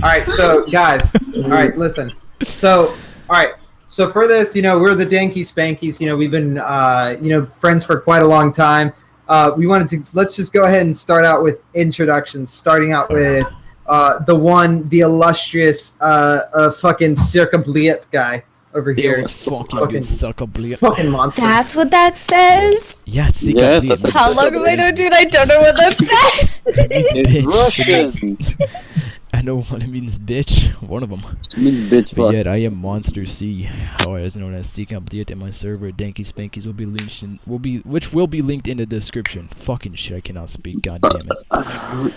right, so guys, all right, listen. So, all right, so for this, we're the Danky Spankies. We've been, friends for quite a long time. Let's just go ahead and start out with introductions. Starting out with the illustrious, fucking Circa Bliet guy over here. Fucking monster. That's what that says? Yeah, it's Circa Yes, Bliet. How long have I known, dude? I don't know what that said. It's Russian. I know what it means, bitch. One of them. It means bitch But fuck. yet, I am MonsterrC, otherwise known as Circa Bliet, and my server Danky Spankies which will be linked in the description. Fucking shit, I cannot speak. God damn it.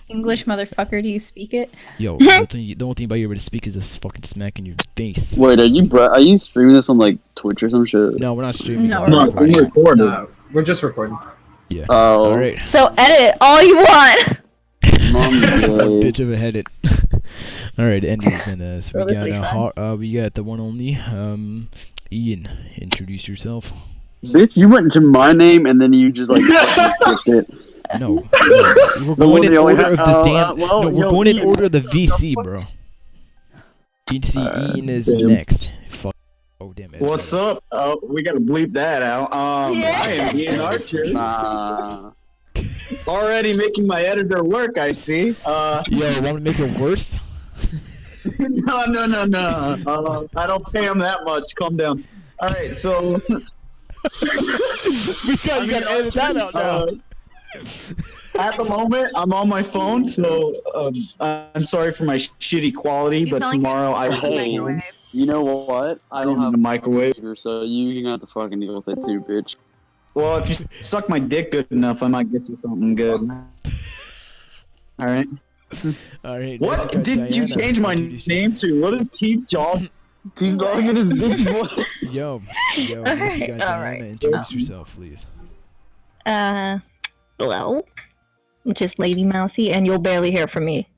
English motherfucker, do you speak it? Yo, the only thing about you able to speak is this fucking smack in your face. Wait, are you streaming this on like Twitch or some shit? No, we're not streaming. No, We're recording. We're just recording. Yeah. Oh. All right. So edit all you want. Bitch of a headed. All right, Enders and us. We got the one only Ian. Introduce yourself. Bitch, you went into my name and then you just like skipped it. No, we're going in order of the damn. No, we're going in order of the VC, bro. VC Ian is next. Fuck. Oh damn it. What's up? We gotta bleep that out. I am Ian Archer. Already making my editor work, I see. Yo, want to make it worse? No. I don't pay him that much. Calm down. All right, so You gotta edit that out now. at the moment, I'm on my phone, so I'm sorry for my shitty quality, You but sound like tomorrow I you're will. in the microwave. You know what? I don't have a microwave. computer, so you can have to fucking deal with it too, bitch. Well, if you suck my dick good enough, I might get you something good. All right. All right. What did you change my name to? What is Keith Jaw? Keep talking his bitch boy. Yo, you got Diana. Introduce yourself, please. Hello, which is Lady Mousey, and you'll barely hear from me.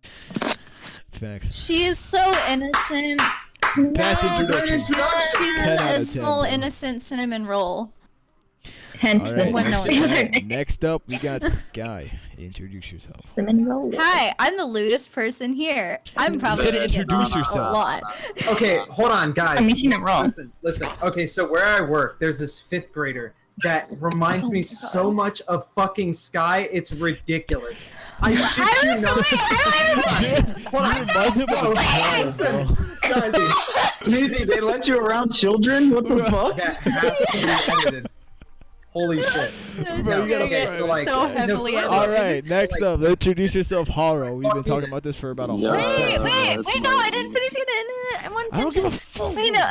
Facts. She is so innocent. Pass introduction. She's 10 out a of 10, small, bro. innocent cinnamon roll. Hence All the right, When no one next up, we got Sky. Introduce yourself. cinnamon roll. Hi, I'm the lewdest person here. I'm probably Should gonna get introduce a yourself. lot. Okay, hold on, guys. I mean, she meant wrong. Listen. Okay, so where I work, there's this 5th grader that reminds me so much of fucking Sky. It's ridiculous. I shit you not. Hold on. Guys, Easy, they let you around children? What the fuck? that has to be edited. Holy shit. It's Bro, you gonna gotta get go. so Like, heavily edited. All right, next up, introduce yourself, Harrow. We've been talking about this for about a whole Wait, time. no, I didn't finish it. I wanted to. I don't give a fuck. Wait, no.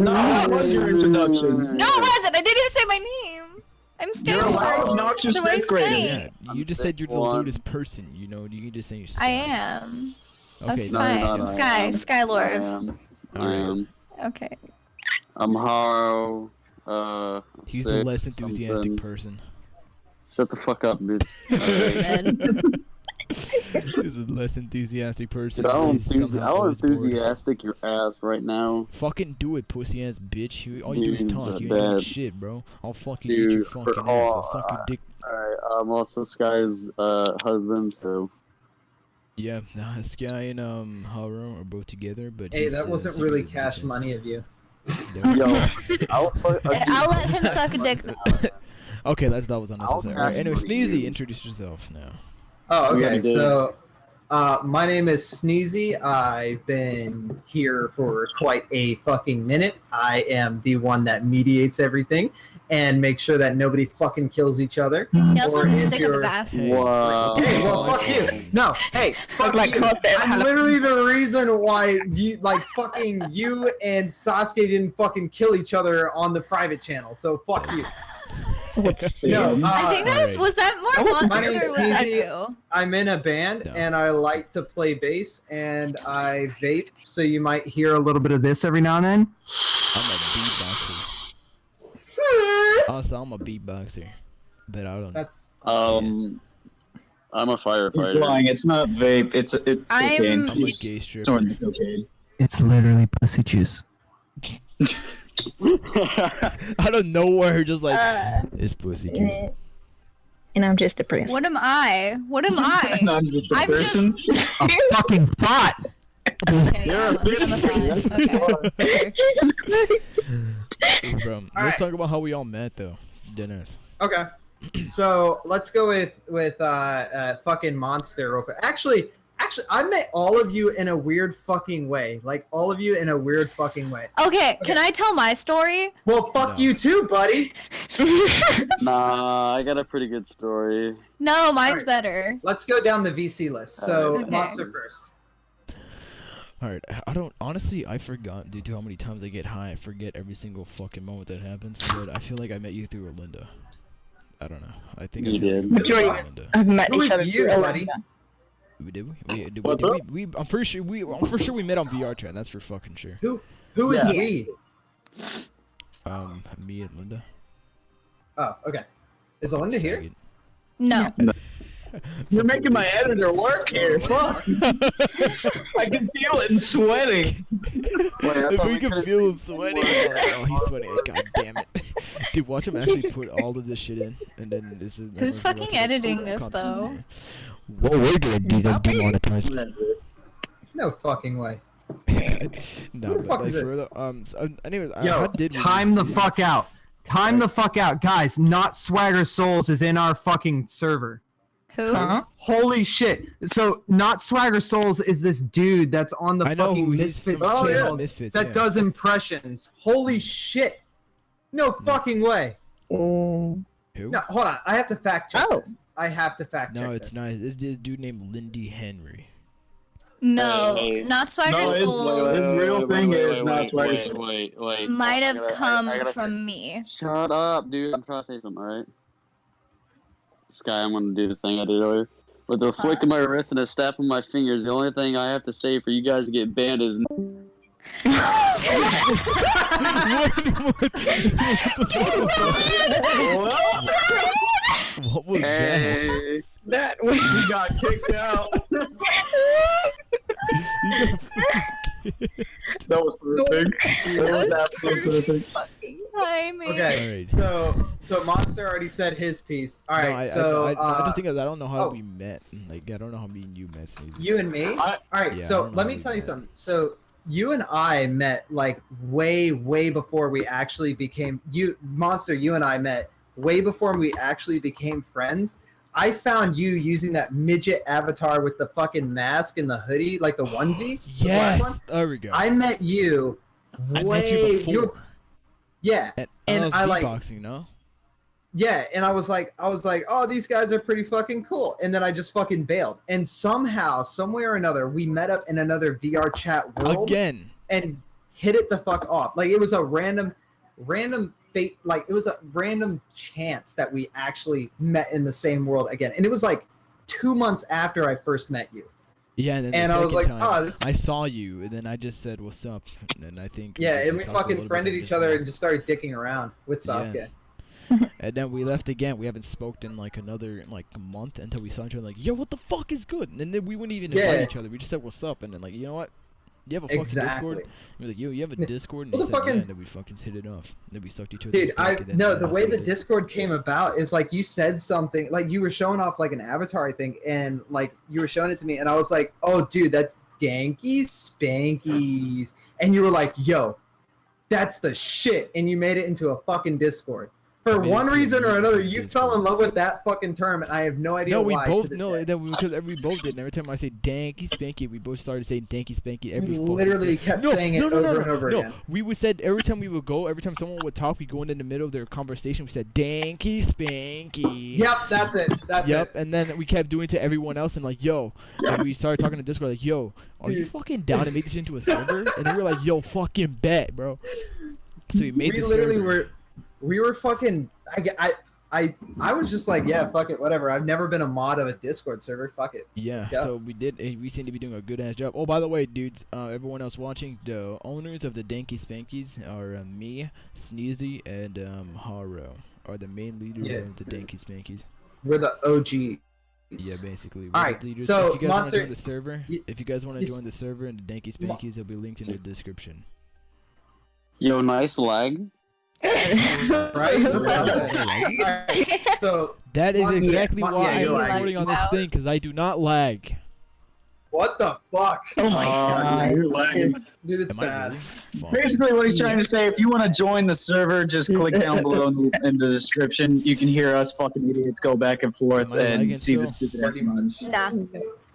That was your introduction. No, it wasn't. I didn't even say my name. I'm Sky. You're a loud, obnoxious So I'm fifth grader. Sky. Yeah, you just said you're the lewdest person. You can just say you're Sky. I am. Okay, no, fine. no, I Sky I Lord. am. All right. Okay. I'm Harrow. He's the six less enthusiastic something. person. Shut the fuck up, bitch. He's a less enthusiastic person. Dude, He's somehow I'll always bored. enthusiastic your ass right now. Fucking do it, pussy ass bitch. All you do is Dude, talk. You ain't bad. doing shit, bro. I'll fucking eat your Dude, fucking ass. I'll suck your dick. Alright, I'm also Sky's husband, so. Yeah, Sky and Harrow are both together, but Hey, he's, that wasn't super really bitches. cash money of you. Yeah. Yo, I'll Let him suck a dick though. Okay, that was unnecessary. Alright, anyway, I'll- Sneezy, introduce yourself now. Oh, We okay. already did. So, my name is Sneezy. I've been here for quite a fucking minute. I am the one that mediates everything and makes sure that nobody fucking kills each other. He also Or has a if stick up you're- his ass. Wow. Hey, well, fuck you. No, hey, fuck like you. CrossFit. I'm literally the reason why you, fucking you and Sasuke didn't fucking kill each other on the private channel. So fuck you. No, I think that was that more my Monster name's or was that Susie. you? I'm in a band No. and I like to play bass and I vape, so you might hear a little bit of this every now and then. I'm a beatboxer. Also, I'm a beatboxer. But I don't. That's I'm a He's firefighter. lying. It's not vape. It's cocaine. I'm a gay stripper. Snorting the cocaine. It's literally pussy juice. Out of nowhere, just like Uh, it's pussy juice. And I'm just depressed. What am I? What am I? And I'm just a I'm person. A fucking thought. Okay, You're yeah, a I'm a thought. Okay. Bro, let's right. talk about how we all met, though. Dennis. Okay. So let's go with fucking Monster real quick. Actually, I met all of you in a weird fucking way. Like all of you in a weird fucking way. Okay, can I tell my story? Well, fuck No. you too, buddy. Nah, I got a pretty good story. No, mine's Alright. better. Let's go down the VC list. So Okay. Monster first. Alright, I don't, honestly, I forgot due to how many times I get high, I forget every single fucking moment that happens, but I feel like I met you through Linda. I don't know. I think You I feel did. like Majority- through Linda. I've met Who each is other you, through buddy? What's up? I'm pretty sure we met on VR chat, that's for fucking sure. Who is Yeah. we? Me and Linda. Oh, okay. Is Linda here? Faggot. No. You're making my editor work here. Fuck. I can feel it in sweating. Wait, I If thought we we can could've- feel him sweating. Oh, he's sweating. God damn it. Dude, watch him actually put all of this shit in, and then this is. Who's fucking editing this, though? What we're gonna do to demonetize. No fucking way. No, Who the but fuck like is this? for real, so, anyways, how Yo, did we time the meet? fuck out. Time the fuck out, guys. Not Swagger Souls is in our fucking server. Who? Huh? Holy shit! So, not Swagger Souls is this dude that's on the I know fucking who he's Misfits from. Oh, yeah. channel Misfits, that yeah. does impressions. Holy shit! No fucking way. Oh. Who? No, hold on. I have to fact check Oh. this. I have to fact check No, it's this. not. This dude named Lindy Henry. No, Hey. not Swagger No, Souls. His real thing is not Swagger wait, Souls. wait. Might have I gotta- come I gotta- from me. Shut up, dude. I'm trying to say something, alright? This guy, I'm gonna do the thing I did earlier. With a flick of my wrist and a snap of my fingers, the only thing I have to say for you guys to get banned is What was that? hey. That was He got kicked out. That was perfect. That was absolutely perfect. Timing. Okay, Alright. so Monster already said his piece. All right, No, so I just think I don't know how oh. we met. Like, I don't know how me and you met. Sneezy. you and me. I- All right, Yeah, I so don't know let how me we tell you met. something. So you and I met like way before we actually became Monster. You and I met way before we actually became friends. I found you using that midget avatar with the fucking mask and the hoodie, like the onesie. the black one. Yes, there we go. I met you. I met you before. you're- Yeah, and and I was I like- beatboxing, no? yeah, and I was like, oh, these guys are pretty fucking cool, and then I just fucking bailed. And somehow, somewhere or another, we met up in another VR chat world Again. and hit it the fuck off. Like it was a random fate. Like it was a random chance that we actually met in the same world again. And it was like 2 months after I first met you. Yeah, and then And the I was second like, time, oh, this. I saw you, and then I just said, "What's up?" And then I think Yeah, just, and like, we talked a fucking little bit, friended then each other left. and just started dicking around with Yeah. Sasuke. And then we left again. We haven't spoken in like another a month until we saw each other. Like, yo, what the fuck is good? And then we wouldn't even invite Yeah. each other. We just said, "What's up?" And then like, you know what? You have a fucking Exactly. Discord? We're like, yo, you have a Discord? And Well, he the said, fucking- yeah. And then we fucking hit it off. And then we sucked each other's Dude, dick, and then no, we the way the decided- Discord came about is like you said something, like you were showing off like an avatar, I think, and like you were showing it to me, and I was like, oh, dude, that's Danky Spankies, and you were like, yo, that's the shit, and you made it into a fucking Discord. For made it one into a reason or another, fucking you Discord. fell in love with that fucking term, and I have no idea No, we why. to both this know day. that because we both did. And every time I say Danky Spanky, we both started saying Danky Spanky every We fucking literally time. kept saying it over and over again. We would said every time we would go, every time someone would talk, we go in the middle of their conversation. We said Danky Spanky. Yep, that's it. That's Yep, it. and then we kept doing it to everyone else, and like, yo, and we started talking to Discord, like, yo, are you Dude. fucking down to make this into a server? And then we were like, yo, fucking bet, bro. So we made We the literally server. we were fucking. I was just like, yeah, fuck it, whatever. I've never been a mod of a Discord server. Fuck it. Yeah, Let's go. so we did. We seem to be doing a good ass job. Oh, by the way, dudes, everyone else watching, the owners of the Danky Spankies are me, Sneezy, and Harrow are the main leaders Yeah. of the Danky Spankies. We're the OG. Yeah, basically. All we're the right, leaders. so, if you guys want to Monster- join the server, y- if you guys want to y- join the server and the Danky Mo- Spankies, it'll be linked in the description. Yo, nice lag. Right? That's what I'm saying. Alright, so That is exactly yeah, why yeah, you're I'm lagging. recording on this thing, because I do not lag. what the fuck? Oh my god. You're lagging. Dude, it's Am I bad. really? Fuck. Basically, what he's trying to say, if you want to join the server, just click down below in the description. You can hear us fucking idiots go back and forth Am I lagging and see the still? stupid ass much. Nah.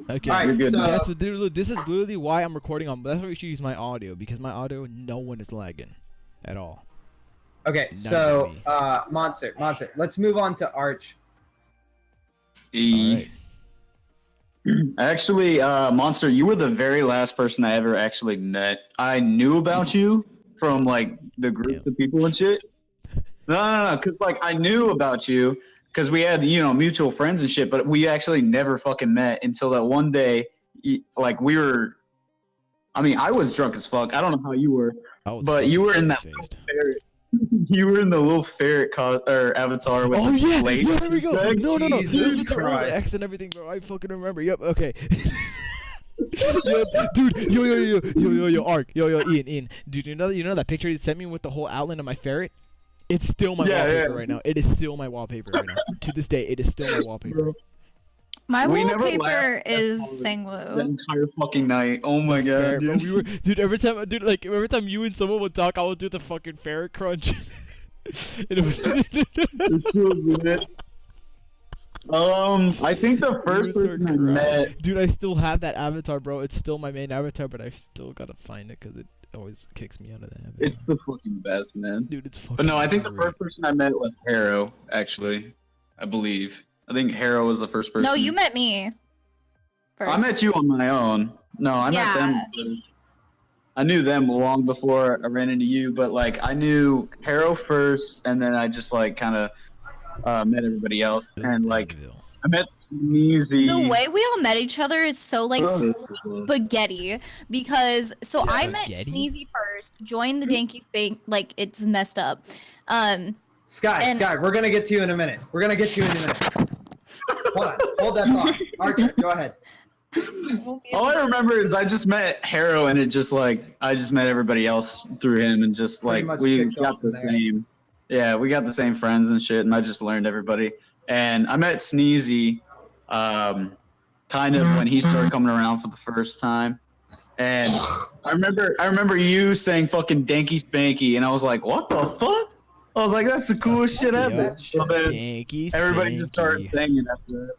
Okay, Alright, You're good. so that's what, dude, look, this is literally why I'm recording on. That's why we should use my audio, because my audio, no one is lagging at all. okay, Not so even me. Monster, let's move on to Arch. Alright. Actually, Monster, you were the very last person I ever actually met. I knew about you from like the groups of people and shit. No, because like I knew about you because we had mutual friends and shit, but we actually never fucking met until that one day. Like we were, I mean, I was drunk as fuck. I don't know how you were, I was but you were in that fucking little ferret. You were in the little ferret or avatar with Oh the yeah, blade. yeah, there we go. No, Jesus this is the Christ. X and everything, bro. I fucking remember. Yep, okay. Yep, dude, yo, Ark, yo, Ian, dude, you know that picture you sent me with the whole outline of my ferret? It's still my wallpaper right now. It is still my wallpaper right now. To this day, it is still my wallpaper. My We never wallpaper laughed is the Sangwoo. entire fucking night. Oh my god, Ferret, bro, dude. dude, every time you and someone would talk, I would do the fucking ferret crunch. And it was- It's so good. I think the first You would start person I crying. met. Dude, I still have that avatar, bro. It's still my main avatar, but I still gotta find it because it always kicks me out of the habit. It's the fucking best, man. Dude, it's fucking. But no, I think the great. first person I met was Harrow. Actually, I believe. I think Harrow was the first person. No, you met me. First. I met you on my own. No, I met them Yeah. first. I knew them long before I ran into you, but like I knew Harrow first, and then I just like kind of met everybody else, It was and like Danville. I met Mousey. The way we all met each other is so like spaghetti because I met Spaghetti? Sneezy first, joined the Danky Spank, like it's messed up. Sky, we're gonna get to you in a minute. We're gonna get to you in a minute. Hold that thought. Archer, go ahead. All I remember is I just met Harrow, and it just like I just met everybody else through him, and just Pretty like much we kicked got off the from there. same. Yeah, we got the same friends and shit, and I just learned everybody. And I met Sneezy, kind of when he started coming around for the first time. And I remember you saying fucking Danky Spanky, and I was like, what the fuck? I was like, that's the coolest shit ever. That shit. So then Danky everybody just started Spanky. saying it after that.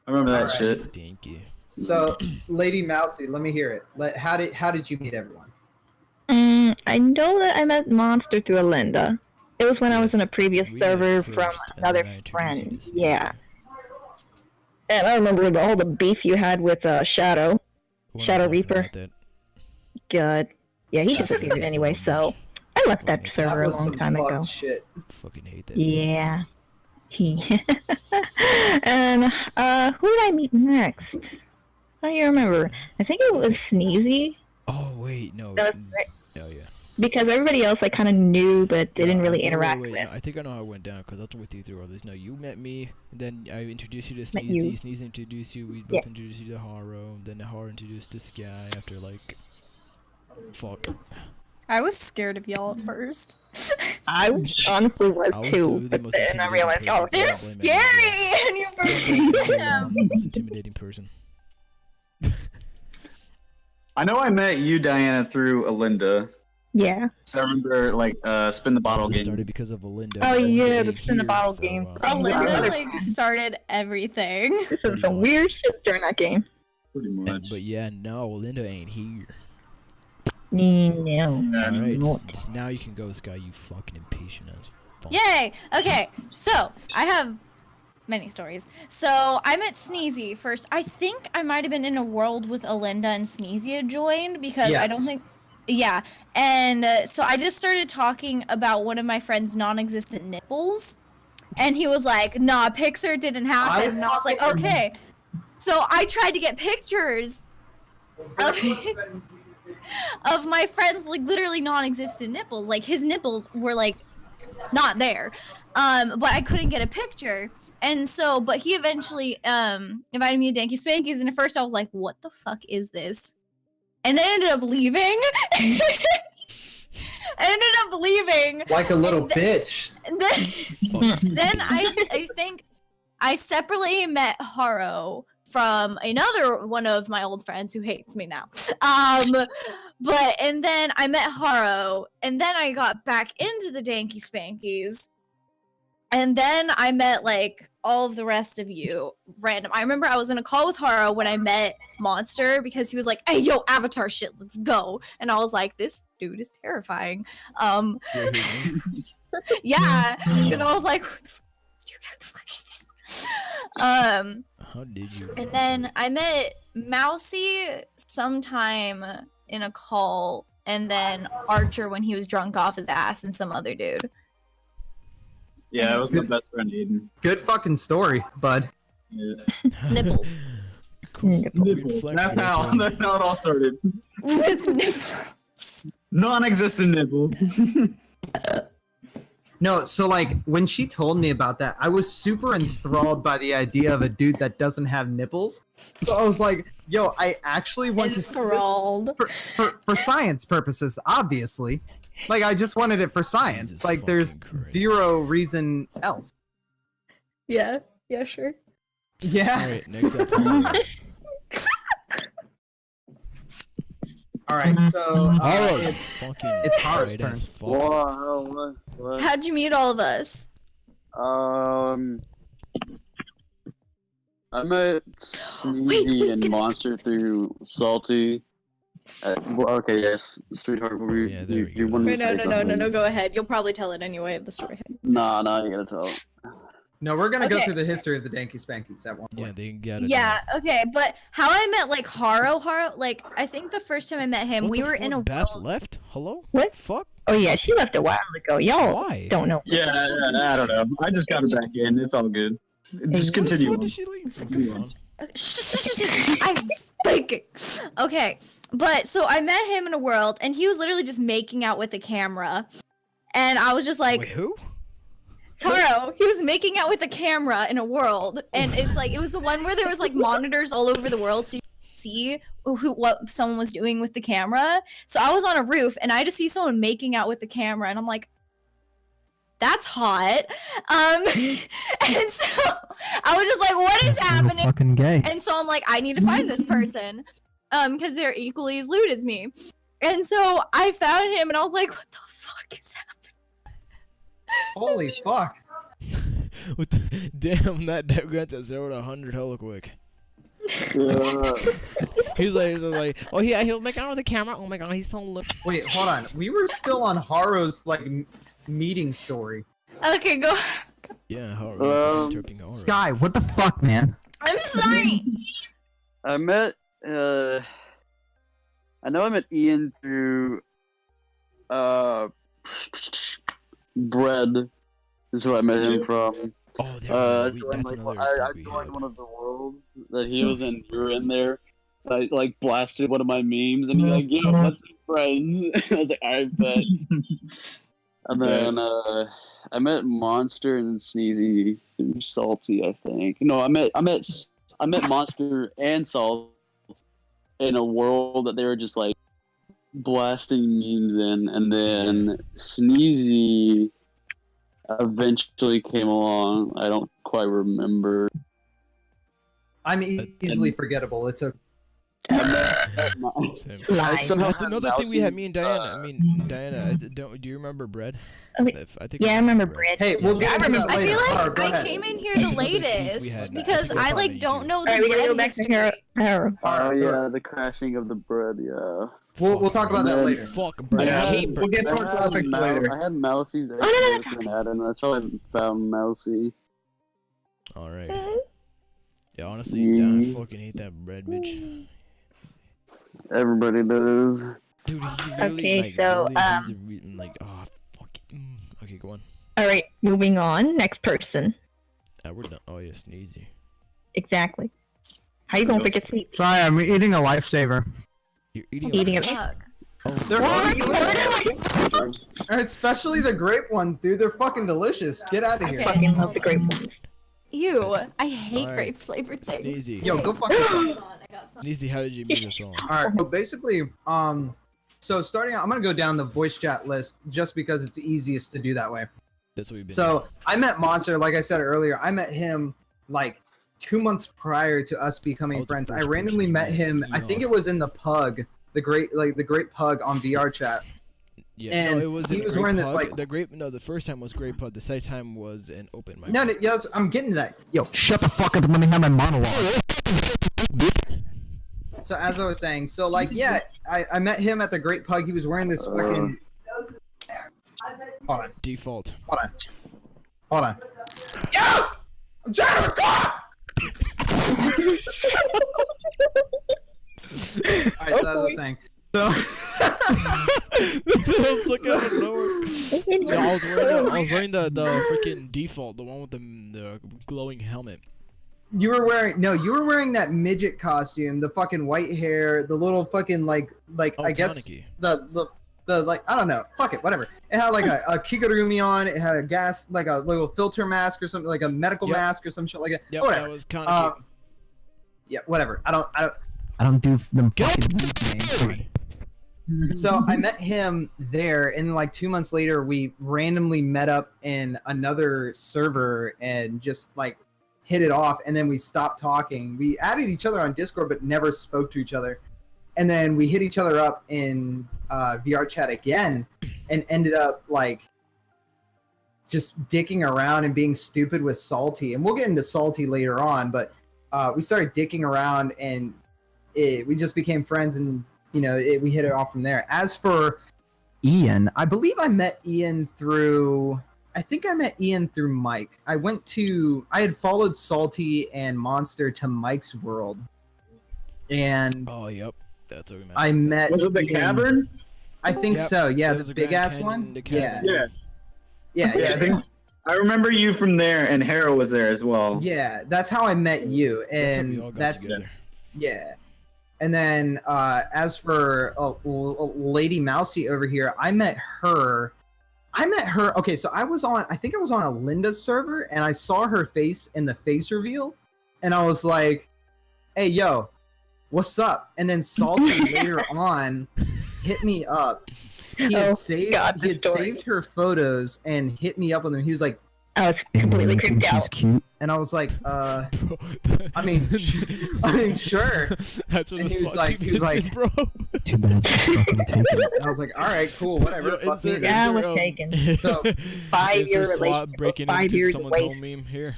I remember that Alright. shit. Spanky. So, Lady Mousey, let me hear it. How did you meet everyone? I know that I met Monster through Alinda. It was when I was in a previous We met server first, from and another then I introduced you friend. to Sneezy. Yeah. And I remember all the beef you had with Shadow. We're not Shadow talking Reaper. about that. Good. Yeah, he disappeared That's anyway, so so much. I left that That server a was long some time fucked ago. shit. Fucking hate that. Yeah. And who did I meet next? I don't even remember. I think it was Sneezy. Oh wait, no. That was right. Oh yeah. Because everybody else I kind of knew but didn't No, really wait, interact wait, with. no, I think I know how it went down because I was with you through all this. No, you met me, and then I introduced you to Met you. Sneezy. Sneezy introduced you. We both Yeah. introduced you to Harrow. Then Harrow introduced this guy after like, fuck. I was scared of y'all at first. I honestly was I was too, literally the but most then I intimidating realized, person. oh, They're Don't blame anyone. scary, and you first I'm meet the them. most intimidating person. I know I met you, Diana, through Alinda. yeah. So I remember like spin the bottle It game. started because of Alinda. Oh, but Alinda yeah, the ain't spin the here, bottle so, game. Alinda Yeah. like started everything. This is some weird shit during that game. Pretty much. But yeah, no, Alinda ain't here. No. Yeah, Alright, not. now you can go, Sky. You fucking impatient as fuck. Yay! Okay, so I have many stories. So I met Sneezy first. I think I might have been in a world with Alinda and Sneezy had joined because I don't Yes. think. Yeah, and so I just started talking about one of my friend's non-existent nipples, and he was like, "Nah, Pixar didn't happen," and I was like, "Okay." So I tried to get pictures of my friend's like literally non-existent nipples. Like his nipples were like not there, but I couldn't get a picture. And so, but he eventually invited me to Danky Spanky's, and at first I was like, "What the fuck is this?" And I ended up leaving. ended up leaving. Like a little bitch. Then I think I separately met Harrow from another one of my old friends who hates me now. And then I met Harrow, and then I got back into the Danky Spankies, and then I met like all of the rest of you random. I remember I was in a call with Harrow when I met Monster because he was like, "Hey, yo, Avatar shit, let's go," and I was like, "This dude is terrifying." Yeah, because I was like, "Dude, what the fuck is this?" How did you? And then I met Mousey sometime in a call, and then Archer when he was drunk off his ass, and some other dude. Yeah, it was my best friend Aiden. Good fucking story, bud. Yeah. Nipples. Nipples. That's how it all started. Nipples. Non-existent nipples. No, so like when she told me about that, I was super enthralled by the idea of a dude that doesn't have nipples. So I was like, yo, I actually want to Enthralled. for science purposes, obviously. Like I just wanted it for science. Jesus Like there's fucking Christ. zero reason else. Yeah, sure. Yeah. Alright, next up. All right, so Harrow. it's Harrow's turn. Wow, what? How'd you meet all of us? I met Sneezy and Monster through Salty. Okay, yes, sweetheart. Yeah, there we you go. wanted to Wait, say something. no, go ahead. You'll probably tell it anyway of the story. Nah, you gotta tell. No, we're gonna go Okay. through the history of the Danky Spankies at one point. Yeah, they got it. Yeah, okay, but how I met like Harrow, like I think the first time I met him, What we the were in a fuck? Beth world. left? Hello? What? Fuck? Oh yeah, she left a while ago. Y'all Why? don't know. Yeah, I don't know. I just got her back in. It's all good. Just continue What on. did she leave? Continue on. I'm speaking. Okay, but so I met him in a world, and he was literally just making out with a camera, and I was just like, Wait, who? Harrow, he was making out with a camera in a world, and it's like it was the one where there was like monitors all over the world, so you could see what someone was doing with the camera. So I was on a roof, and I just see someone making out with the camera, and I'm like, that's hot. And so I was just like, what is happening? Fucking gay. And so I'm like, I need to find this person, because they're equally as lewd as me. And so I found him, and I was like, what the fuck is happening? Holy fuck. What the, damn, that got to 0 to 100 hella quick. Yeah. He's like, oh yeah, he'll make out with the camera. Oh my god, he's so little. Wait, hold on. We were still on Harrow's like meeting story. Okay, go. Yeah, Harrow. Interrupting Harrow. Sky, what the fuck, man? I'm sorry. I met I know I met Ian through Bread is who I met him from. Oh, there we go. I That's joined, another. I joined one of the worlds that he was in. You were in there. I like blasted one of my memes, and he's like, "Yo, let's be friends." I was like, "I bet." And then I met Monster and Sneezy through Salty, I think. No, I met Monster and Salt in a world that they were just like blasting memes in, and then Sneezy eventually came along. I don't quite remember. I'm easily forgettable. It's a Same. Lie. That's another thing we had. Me and Diana. I mean, Diana. Do you remember Bread? Okay. I think Yeah, I remember Bread. Hey, we'll get into that I later. feel Harrow, like go I ahead. came in here the That's another beef we latest had. because I like don't know the Alright, we gotta go bread back to history. Harrow. Oh yeah, the crashing of the bread. Yeah. We'll talk about that later. Fuck Bread. Yeah, I hate we'll Bread. get towards topics later. I had Mousey's no, and Adam. That's how I found Mousey. All right. Yeah, honestly, I fucking hate that Bread, bitch. Everybody does. Dude, he really, Okay, like, so, really needs to re- like, oh, fucking. Okay, go on. Alright, moving on. Next person. We're done. Oh yeah, Sneezy. Exactly. How you gonna forget sleep? Sorry, I'm eating a lifesaver. You're eating. Eating a it. Fuck. They're fucking especially the grape ones, dude. They're fucking delicious. Get out of here. Okay. Fucking love the grape ones. Ew, I hate Alright. grape flavored things. Sneezy. Yo, go fuck yourself. Sneezy, how did you meet us all? All right. So basically, So starting out, I'm gonna go down the voice chat list just because it's easiest to do that way. That's what we've been. So I met Monster, like I said earlier. I met him like 2 months prior to us becoming friends. I randomly met him. I think it was in the Pug, the great Pug on VR chat. Yeah, and no, it was. he was wearing this like the first time was Great Pud. The second time was an open mic. No, yeah, I'm getting to that. Yo, shut the fuck up and let me have my monologue. So as I was saying, so like yeah, I met him at the Great Pug. He was wearing this fucking. Hold on. Default. Hold on. Yo! I'm trying to record! Alright, so as I was saying. So Look out the door. Yeah, I was wearing the freaking default, the one with the glowing helmet. you were wearing that midget costume, the fucking white hair, the little fucking like Oh, I guess Kaneki. the like I don't know, fuck it, whatever. It had like a kigurumi on, it had a gas like a little filter mask or something, like a medical mask or some shit like that. Yep, Whatever. that was Kaneki. Yeah, whatever. I don't do them fucking names. So I met him there, and like 2 months later, we randomly met up in another server and just like hit it off. And then we stopped talking. We added each other on Discord, but never spoke to each other. And then we hit each other up in VR chat again, and ended up like just dicking around and being stupid with Salty. And we'll get into Salty later on, but we started dicking around, and we just became friends, and we hit it off from there. As for Ian, I believe I met Ian through Mike. I had followed Salty and Monster to Mike's World, and Oh, yep, that's what we met. I met. Was it the Ian- cavern? I think Yep, so. Yeah, that was the a big Grand ass Canyon, one. the Yeah, cavern. Yeah. I think I remember you from there, and Harrow was there as well. yeah. That's how I met you, That's how we and all got that's together. yeah. And then as for Lady Mousey over here, I met her. Okay, so I think I was on a Linda server, and I saw her face in the face reveal, and I was like, "Hey, yo, what's up?" And then Salty later on hit me up. He had saved her photos and hit me up with them. He was like, I was completely creeped she's out. cute, and I was like, I mean, sure. That's what And the he was SWAT like- team he was is in, bro. Too bad she's fucking taken. And I was like, all right, cool, whatever. Yo, Fuck me. insert- Yeah, I insert, was taken. So, 5-year SWAT relationship, breaking 5 into years someone's away. home meme here.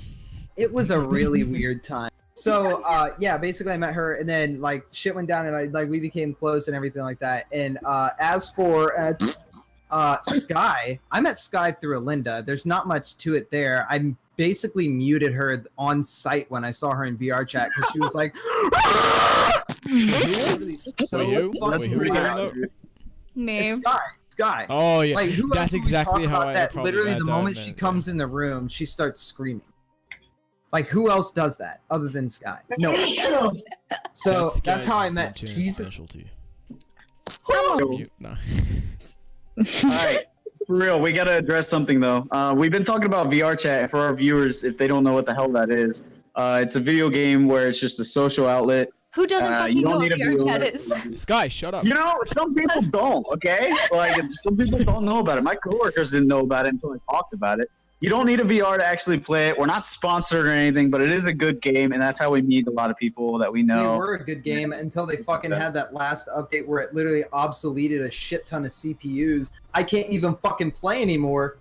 It was a really weird time. So yeah, basically I met her, and then like shit went down, and we became close and everything like that. And as for Sky, I met Sky through Alinda. There's not much to it there. I basically muted her on site when I saw her in VR chat because she was like, so Wait, who? fucking Wait, who are you loud. talking about? Me. It's Sky. Oh yeah, Like who else that's would we exactly talk how about I that? probably Literally, met the that moment man, she yeah. comes in the room, she starts screaming. Like who else does that other than Sky? No. So that's how I met Sentient's Jesus. specialty. All You- nah. right, for real, we gotta address something though. We've been talking about VR chat for our viewers if they don't know what the hell that is. It's a video game where it's just a social outlet. Who doesn't fucking you know don't what need a VR viewer. chat is? Sky, shut up. You know, some people don't. Okay, like some people don't know about it. My coworkers didn't know about it until I talked about it. You don't need a VR to actually play it. We're not sponsored or anything, but it is a good game, and that's how we meet a lot of people that we They know. were a good game until they fucking had that last update where it literally obsoleted a shit ton of CPUs. I can't even fucking play anymore.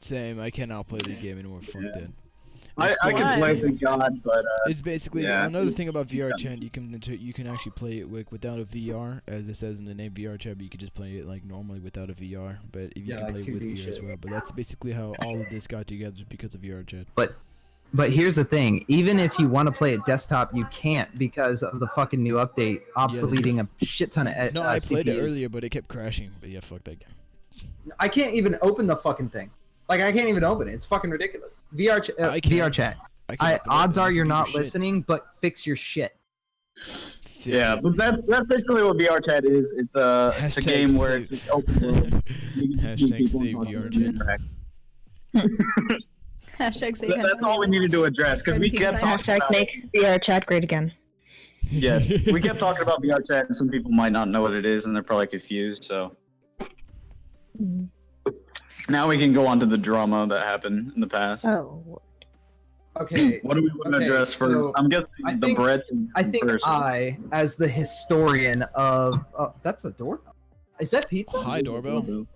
Same. I cannot play the game anymore. Fuck that. I It's can Why? play with God, but It's basically Yeah. another thing about VR chat. You can actually play it without a VR, as it says in the name VR chat. But you can just play it like normally without a VR. But if you Yeah, can like play it with 2D VR as shit. well. But that's basically how all of this got together, just because of VR chat. But here's the thing: even if you want to play it desktop, you can't because of the fucking new update obsoleting a shit ton of No, I played it CPUs. earlier, but it kept crashing. But yeah, fuck that game. I can't even open the fucking thing. Like I can't even open it. It's fucking ridiculous. VR I can. VR chat. I can't play it, Odds but I are can you're do not shit. listening, but fix your shit. Fix yeah, it. but that's basically what VR chat is. It's a Hashtag game where save. it's just open world. You can just meet Hashtag people and save talk to VR them chat. and interact. Hashtag save That's all we needed to address because we kept talking Hashtag about it. make VR chat great again. Yes, we kept talking about VR chat, and some people might not know what it is, and they're probably confused. So now we can go on to the drama that happened in the past. Oh. Okay. What do we want to Okay, address first? so I'm guessing I the think- breadth. And I think first. as the historian of that's a doorbell. Is that pizza? Hi, doorbell.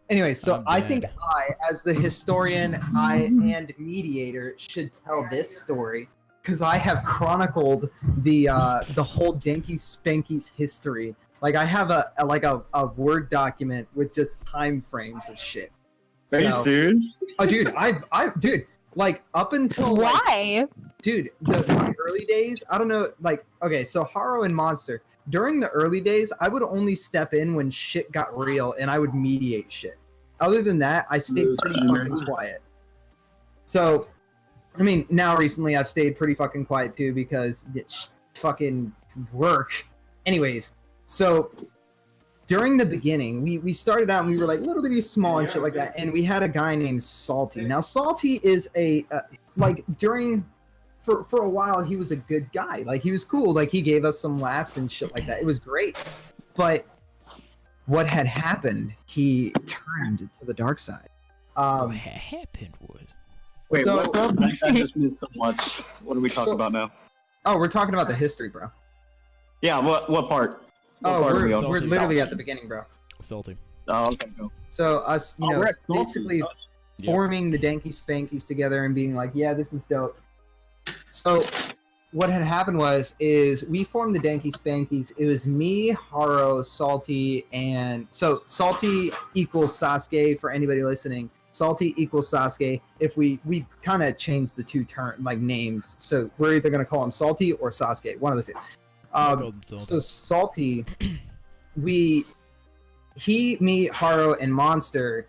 Anyway, so I'm I think dead. I, as the historian, and mediator, should tell this story because I have chronicled the whole Danky Spanky's history. Like I have a Word document with just time frames of shit. Are you So- serious? Oh, dude, dude, like up until like, Why? dude, my early days, I don't know, like, okay, so Harrow and Monster, during the early days, I would only step in when shit got real, and I would mediate shit. Other than that, I stayed pretty fucking quiet. So, I mean, now recently I've stayed pretty fucking quiet too, because it's fucking work. Anyways, so, during the beginning, we started out and we were like little bitty small and shit like that, and we had a guy named Salty. Now, Salty is for a while, he was a good guy. Like, he was cool. Like, he gave us some laughs and shit like that. It was great. But what had happened, he turned to the dark side. What happened was... Wait, So- what? I just missed so much. What are we talking about now? Oh, we're talking about the history, bro. Yeah, what part? What Oh, part are we we're on? Salty. literally at the beginning, bro. Salty. Oh, okay, go. So us, you know, we're at Salty. basically Yeah. forming the Danky Spankies together and being like, yeah, this is dope. So what had happened is we formed the Danky Spankies. It was me, Harrow, Salty, and so Salty equals Sasuke for anybody listening. Salty equals Sasuke. If we kind of changed the two names, so we're either gonna call him Salty or Sasuke, one of the two. So Salty, me, Harrow, and Monster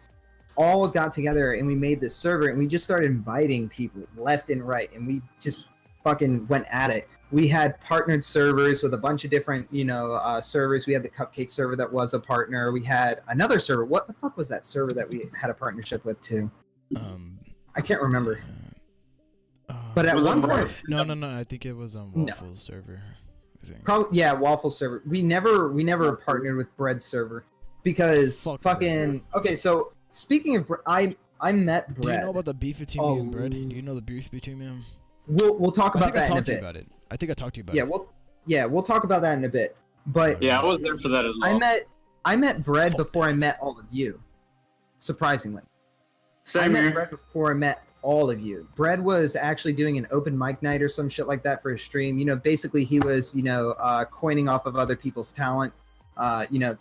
all got together and we made this server and we just started inviting people left and right and we just fucking went at it. We had partnered servers with a bunch of different, servers. We had the Cupcake server that was a partner. We had another server. What the fuck was that server that we had a partnership with too? I can't remember. But at one point, No. I think it was on Waffle's server. I think. probably Waffle server. We never partnered with Bread server because Fuck fucking. Okay, so speaking of, I met Bread. Do you know about the beef between me and Bread? Do you know the beef between me and him? We'll talk I about think I that in a talked to you bit. about it. I think I talked to you about Yeah, it. we'll talk about that in a bit. But Yeah, I was there for that as well. I met Bread before I met all of you. Surprisingly, I Same met here. Bread before I met all of you. Bread was actually doing an open mic night or some shit like that for his stream. Basically he was coining off of other people's talent.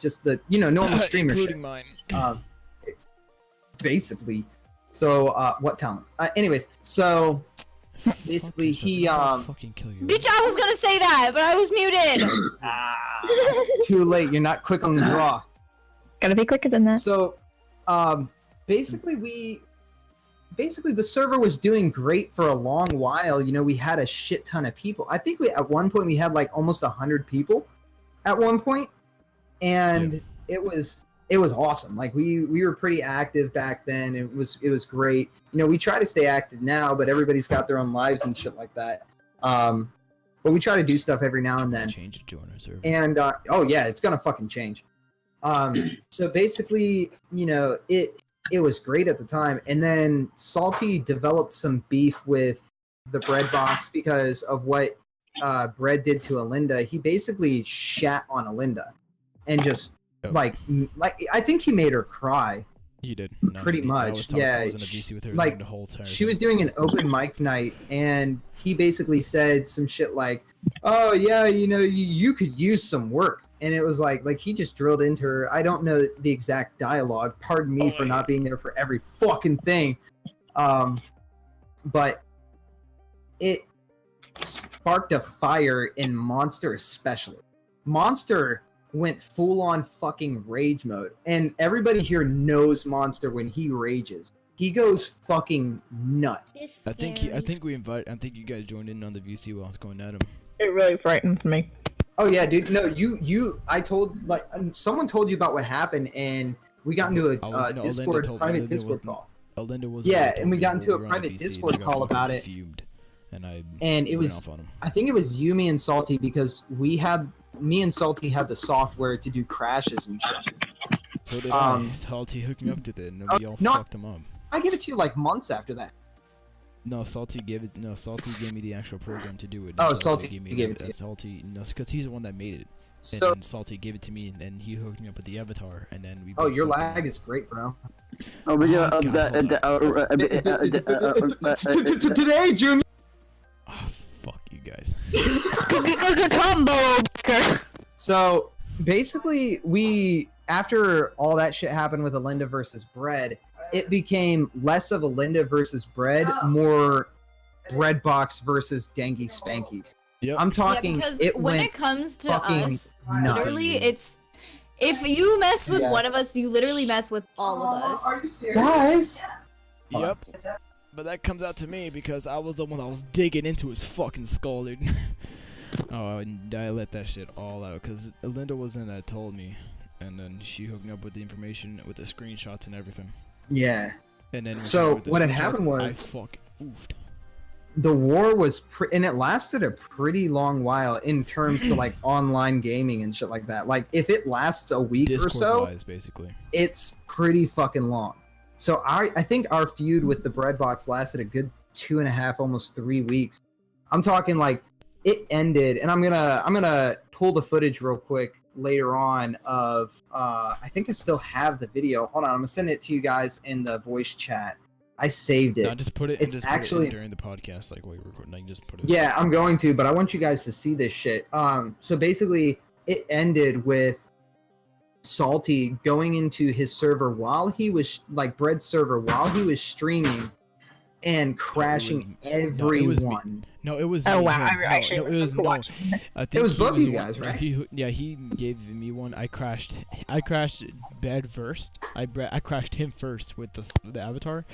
Just the normal streamer shit. Including mine. Basically. So what talent? Anyways, so basically he I'll fucking kill you. Bitch, I was gonna say that, but I was muted. too late. You're not quick on the draw. Gotta be quicker than that. So basically the server was doing great for a long while. We had a shit ton of people. I think at one point we had like almost 100 people at one point, and it was awesome. Like we were pretty active back then. It was great. We try to stay active now, but everybody's got their own lives and shit like that. But we try to do stuff every now and then. Change it to our server. And oh yeah, it's gonna fucking change. So basically, it was great at the time, and then Salty developed some beef with the Bread box because of what Bread did to Alinda. He basically shat on Alinda, and just like I think he made her cry. You did. Pretty much, yeah. I was in a VC with her Like, the whole time. She was doing an open mic night, and he basically said some shit like, "Oh yeah, you could use some work." And it was like he just drilled into her. I don't know the exact dialogue. Pardon me for not being there for every fucking thing. But it sparked a fire in Monster especially. Monster went full on fucking rage mode. And everybody here knows Monster when he rages. He goes fucking nuts. I think you guys joined in on the VC while I was going at him. It really frightens me. Oh yeah, dude. No, I told someone told you about what happened, and we got into a private Discord call. Alinda was. Yeah, and we got into a private Discord call about it. Fumed. and I And it went was, off on him. I think it was you, me, and Salty, because me and Salty had the software to do crashes and shit. So did I. Salty hooked me up to it, and we all no, fucked him up. I gave it to you like months after that. No, Salty gave me the actual program to do it. Oh, and Salty gave me gave it to you. Salty, no, because he's the one that made it. And So, then Salty gave it to me, and then he hooked me up with the avatar, and then we. oh, both your fucked him lag up. is great, bro. Oh, but yeah, Today, Junior. Oh, fuck you guys. So basically, after all that shit happened with Alinda versus Bread, it became less of Alinda versus Bread, more Breadbox versus Danky Spankies. Yep. I'm talking. Yeah, because it when went it comes to fucking us, nuts. literally, it's if you mess with Yeah. one of us, you literally mess with all of us. Guys. Yep. But that comes out to me because I was the one that was digging into his fucking skull, dude. Oh, and I let that shit all out because Linda was in that told me, and then she hooked me up with the information with the screenshots and everything. Yeah. And then So, with the what had screenshots, happened I was- fucking oofed. The war was, and it lasted a pretty long while in terms to like online gaming and shit like that. Like, if it lasts a week or so, Discord-wise, basically. it's pretty fucking long. So I think our feud with the Breadbox lasted a good 2.5, almost 3 weeks. I'm talking like it ended, and I'm gonna pull the footage real quick later on of I think I still have the video. Hold on, I'm gonna send it to you guys in the voice chat. I saved it. No, just put it. It's Just actually- put it in during the podcast, like while you're recording. Like, just put it. Yeah, I'm going to, but I want you guys to see this shit. So basically, it ended with Salty going into his server while he was like Bread's server while he was streaming and crashing everyone. No, it was. Oh me, wow! him. I No, actually no, it was remember no. watching that. I think was he both of you the one- guys, right? He gave me one. I crashed Bed first. I crashed him first with the avatar,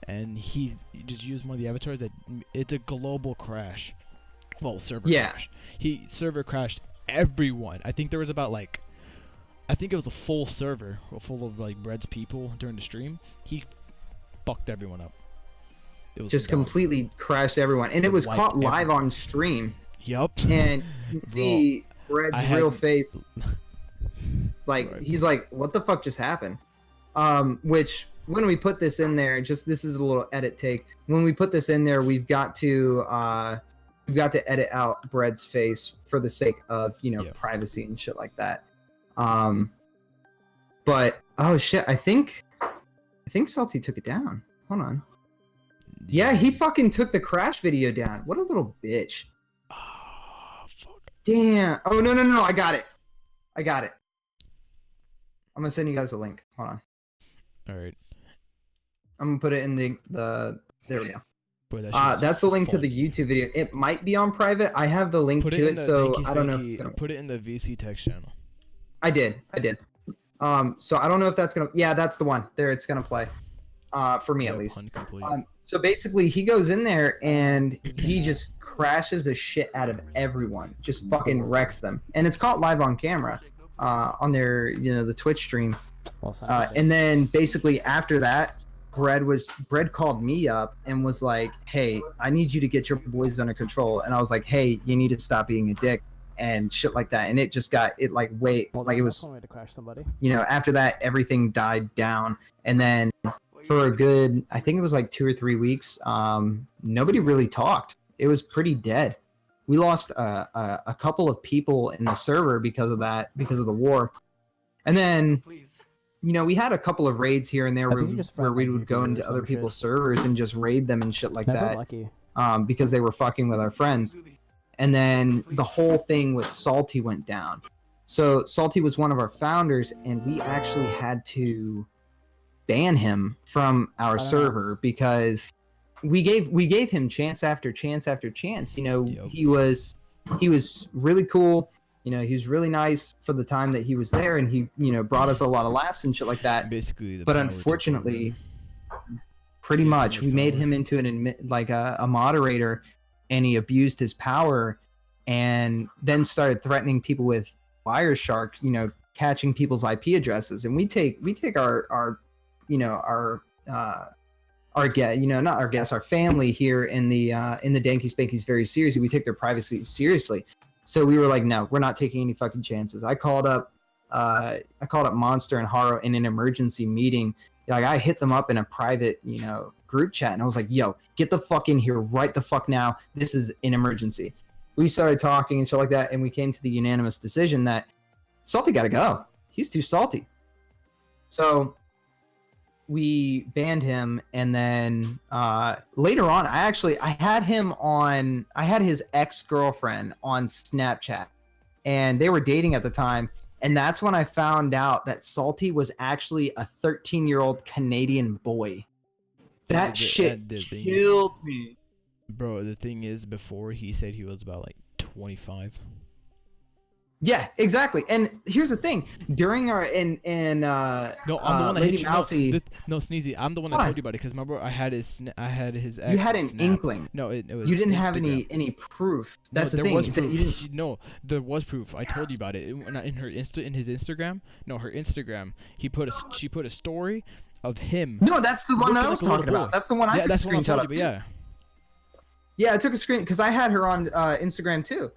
and he just used one of the avatars. It's a global crash. Well, server crash. Server crashed everyone. I think there was about like, I think it was a full server full of like Bread's people during the stream. He fucked everyone up. It was Just dumb. completely crashed everyone, and it was Wiped caught live everyone. on stream. Yup. And you can see Bread's I had- real face. Like Right. he's like, "What the fuck just happened?" Which when we put this in there, just this is a little edit take. When we put this in there, we've got to edit out Bread's face for the sake of Yeah. privacy and shit like that. But oh shit, I think Salty took it down. Hold on. Yeah, he fucking took the crash video down. What a little bitch. Ah, fuck. Damn. Oh no, I got it. I'm gonna send you guys a link. Hold on. All right. I'm gonna put it in the there we go. Boy, that shit is That's the link to funny. the YouTube video. It might be on private. I have the link Put to in it, the so Danky I don't know if Spanky- it's gonna. Put it in the VC text channel. I did. So I don't know if that's gonna. Yeah, that's the one. There, it's gonna play. For me at least. Uncomplete. So basically, he goes in there and he just crashes the shit out of everyone. Just fucking wrecks them, and it's caught live on camera, on their the Twitch stream. And then basically after that, Bread called me up and was like, "Hey, I need you to get your boys under control." And I was like, "Hey, you need to stop being a dick." And shit like that, and it just got it like wait like it was to crash somebody. after that everything died down, and then for a good I think it was like 2 or 3 weeks nobody really talked. It was pretty dead. We lost a couple of people in the server because of that, because of the war. And then we had a couple of raids here and there I think you just where found, we like, would go YouTubers or into other some people's shit. servers and just raid them and shit like Never that lucky. because they were fucking with our friends. And then the whole thing with Salty went down. So Salty was one of our founders, and we actually had to ban him from our server because we gave him chance after chance after chance. Yep. He was really cool. He was really nice for the time that he was there, and he brought us a lot of laughs and shit like that. Basically, the But power took unfortunately, over. pretty He had so much much we made power. him into a moderator, and he abused his power and then started threatening people with Wireshark, catching people's IP addresses. And we take our not our guests, our family here in the Danky Spankies very seriously. We take their privacy seriously. So we were like, no, we're not taking any fucking chances. I called up Monster and Harrow in an emergency meeting. Like, I hit them up in a private, group chat, and I was like, yo, get the fuck in here right the fuck now. This is an emergency. We started talking and shit like that, and we came to the unanimous decision that Salty gotta go. He's too salty. So we banned him, and then later on, I had his ex-girlfriend on Snapchat, and they were dating at the time. And that's when I found out that Salty was actually a 13-year-old Canadian boy. That shit killed me. Bro, the thing is, before he said he was about like 25. Yeah, exactly. And here's the thing: during our no, I'm the one that Lady hit you. Mousey, No, Sneezy, I'm the one that told you about it because remember I had his ex. You had an snap. inkling. No, it was. You didn't Instagram. have any proof. That's no, the thing. Was is that proof. you didn't... No, there was proof. I told you about it in his Instagram. No, her Instagram. She put a story of him. No, that's the one that I was like a talking little about. That's the one I took a screenshot of. Yeah. Yeah, I took a screen because I had her on Instagram too.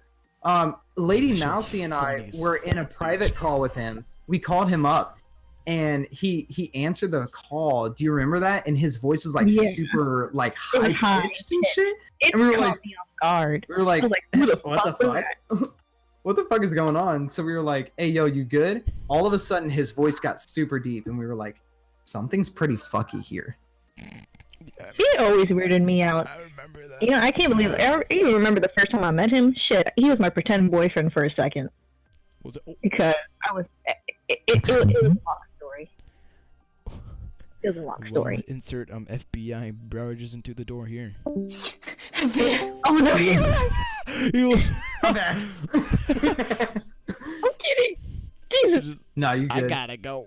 Lady Mousey and I were in a private call with him. We called him up, and he answered the call. Do you remember that? And his voice was like super like high pitched and shit. And we were like, me off guard. We were like, who the what the fuck? What the fuck is going on? So we were like, hey, yo, you good? All of a sudden, his voice got super deep, and we were like, something's pretty fucky here. He always weirded me out. I remember that. I can't believe it. I even remember the first time I met him. Shit, he was my pretend boyfriend for a second. Was it? Oh. Because I was. It was a long story. It was a long story. Well, insert FBI barrages into the door here. Oh no! Okay. I'm kidding. Jesus. No, you good. I gotta go.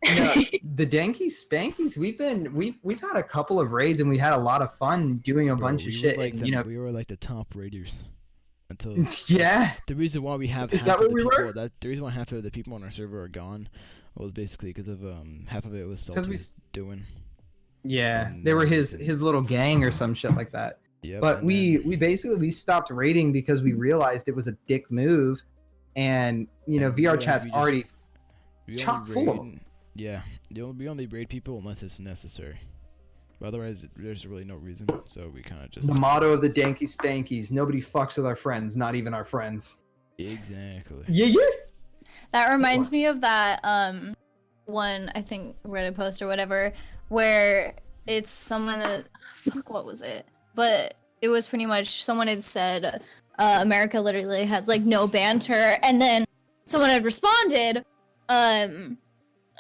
No, the Danky Spankies, we've had a couple of raids, and we had a lot of fun doing a bunch of shit. Like and, we were like the top raiders until yeah. The reason why we have Is half that of what the we people, were? the reason why half of the people on our server are gone was basically because of half of it was Salty's doing. Yeah, And, they were his little gang or some shit like that. Yep, But we stopped raiding because we realized it was a dick move, and VR chat's already chock full of them. Yeah, we only raid people unless it's necessary. But otherwise, there's really no reason. So we kind of just. The motto of the Danky Spankies: nobody fucks with our friends, not even our friends. Exactly. Yeah. That reminds me of that one, I think, Reddit post or whatever, where it's someone that what was it? But it was pretty much someone had said America literally has like no banter, and then someone had responded,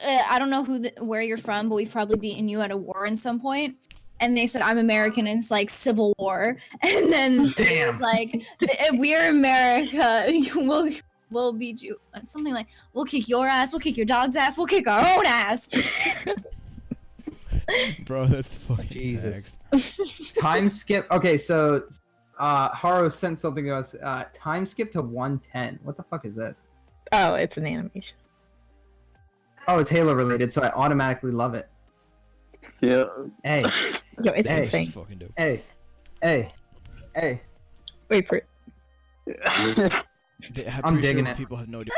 I don't know where you're from, but we've probably beaten you at a war in some point. And they said, I'm American, and it's like Civil War. And then it was like, we're America, we'll beat you. Something like, we'll kick your ass, we'll kick your dog's ass, we'll kick our own ass. Bro, that's fucking Jesus. Time skip. Okay, so Harrow sent something to us. Time skip to 110. What the fuck is this? Oh, it's an animation. Oh, it's Halo related, so I automatically love it. Yeah. Hey, Yo, it's Hey. insane. It's fucking dope. hey. Wait for it. I'm digging it. People have no idea.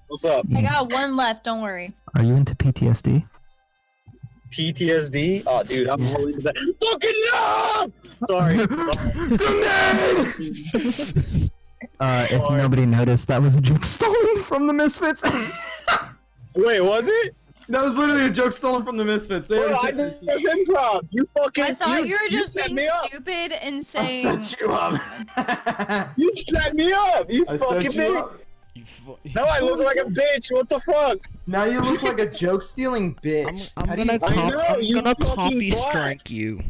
What's up? I got one left, don't worry. Are you into PTSD? PTSD? Oh, dude, I'm all into that. Fucking no! Sorry. If nobody noticed, that was a joke stolen from the Misfits. Wait, was it? That was literally a joke stolen from the Misfits. They Bro, already I did this improv. You fucking. I thought you were just set being me up. stupid and I saying, set you up. You set me up. You I fucking set you bitch. up. Now I look like a bitch. What the fuck? Now you look like a joke stealing bitch. I'm How do you- I know, you fucking copy twat. strike you.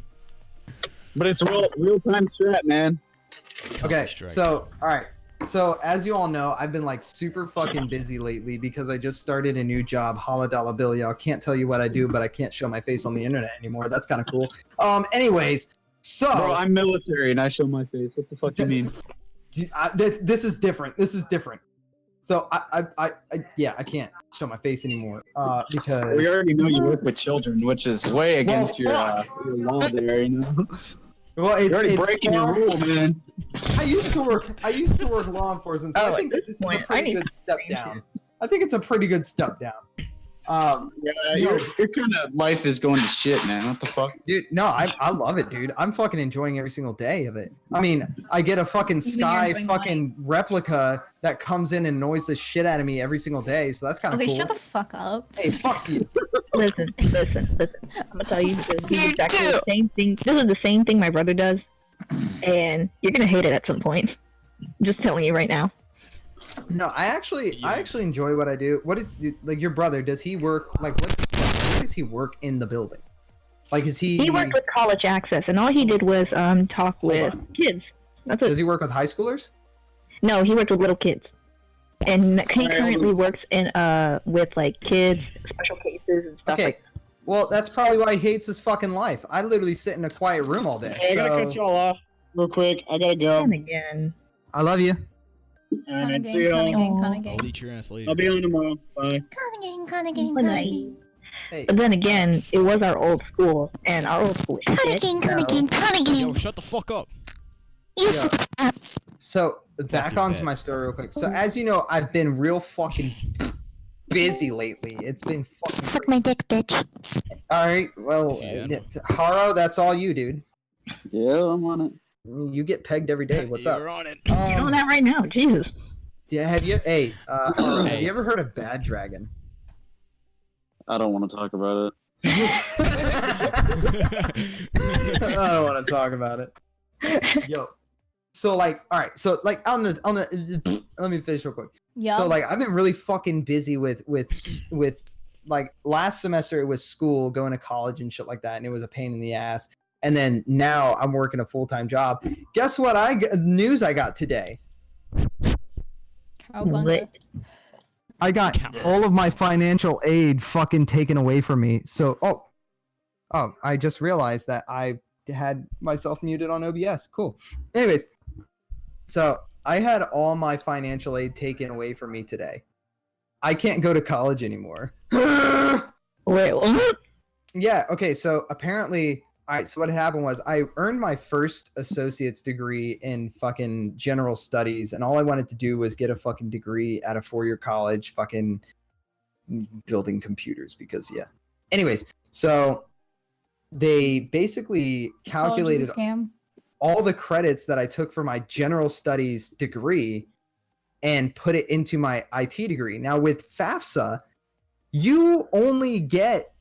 But it's real time strat, man. Okay, Strike. so all right. So as you all know, I've been like super fucking busy lately because I just started a new job. Holla dollar bill, y'all. Can't tell you what I do, but I can't show my face on the internet anymore. That's kind of cool. Anyways, so Bro, I'm military and I show my face. What the fuck you mean? this is different. This is different. So yeah, I can't show my face anymore because We already know you work with children, which is way against your law there. You know, well, you're already it's breaking your rule, man. I used to work law enforcement, so I think at this this is a point, I pretty need good step down. I think it's a pretty good step down. Your kind of life is going to shit, man. What the fuck? Dude, no, I love it, dude. I'm fucking enjoying every single day of it. I mean, I get a fucking Even Sky you're enjoying fucking replica that comes in and annoys the shit out of me every single day, so that's kind of Okay, cool. shut the fuck up. Hey, fuck you. Listen. I'm gonna tell you this is You exactly do. the same thing. This is the same thing my brother does, and you're gonna hate it at some point. Just telling you right now. No, I actually enjoy what I do. What is like your brother? Does he work like where does he work in the building? Like, is he? He worked with College Access, and all he did was talk with kids. That's Does it. he work with high schoolers? No, he worked with little kids, and he currently works in with like kids, special cases and stuff Okay. like. Well, that's probably why he hates his fucking life. I literally sit in a quiet room all day. Hey, I gotta cut So, y'all off real quick. I gotta go. And again. I love you. Alright, see y'all. I'll eat your ass later. I'll be on tomorrow. Bye. Good night. Hey, But then again, it was our old school, and our old school is shit. Yo, shut the fuck up. so back your onto bed. my story real quick. So as you know, I've been real fucking busy lately. It's been fucking. Suck my dick, bitch. All right. Well, Yeah. Harrow, that's all you, dude. Yeah, I'm on it. You get pegged every day. What's up? You're on it. You're doing that right now, Jesus. Yeah. Have you? Hey, Harrow, have Hey. you ever heard of Bad Dragon? I don't want to talk about it. I don't want to talk about it. Yo. So like, all right. So like on the let me finish real quick. Yeah. So like I've been really fucking busy with like last semester it was school, going to college and shit like that, and it was a pain in the ass. And then now I'm working a full-time job. Guess what news I got today? Cowabunga. I got all of my financial aid fucking taken away from me. So I just realized that I had myself muted on OBS. Cool. Anyways, so I had all my financial aid taken away from me today. I can't go to college anymore. Wait, what? Yeah, okay, so apparently, all right, so what happened was I earned my first associate's degree in fucking general studies, and all I wanted to do was get a fucking degree at a 4-year college fucking building computers because, yeah. Anyways, so they basically calculated Scam. all the credits that I took for my general studies degree and put it into my IT degree. Now with FAFSA, you only get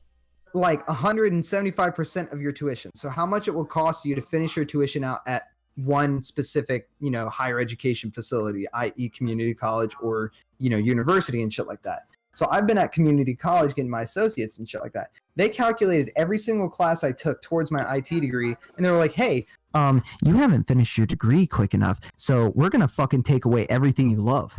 like 175% of your tuition. So how much it will cost you to finish your tuition out at one specific, higher education facility, i.e. community college or, university and shit like that. So I've been at community college getting my associates and shit like that. They calculated every single class I took towards my IT degree, and they were like, hey, you haven't finished your degree quick enough, so we're gonna fucking take away everything you love.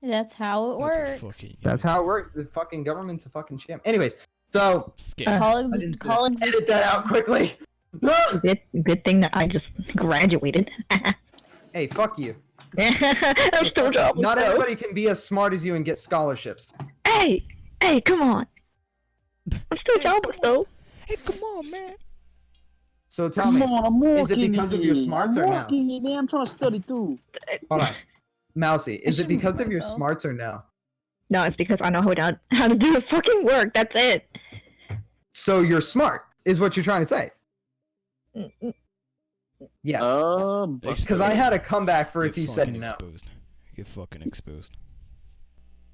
That's how it works. That's how it works. The fucking government's a fucking sham. Anyways, so College is edit that out quickly. Good thing that I just graduated. Hey, fuck you. I'm still jobless. Not though. everybody can be as smart as you and get scholarships. Hey, come on. I'm still jobless though. Hey, come on, man. So tell me, is it because of your smarts or no? Man, I'm trying to study too. Hold on. Mousy, is it shouldn't because mute of your myself. smarts or no? No, it's because I know how to do the fucking work. That's it. So you're smart, is what you're trying to say. Yes. Because I had a comeback for if you said no. Exposed. Get fucking exposed.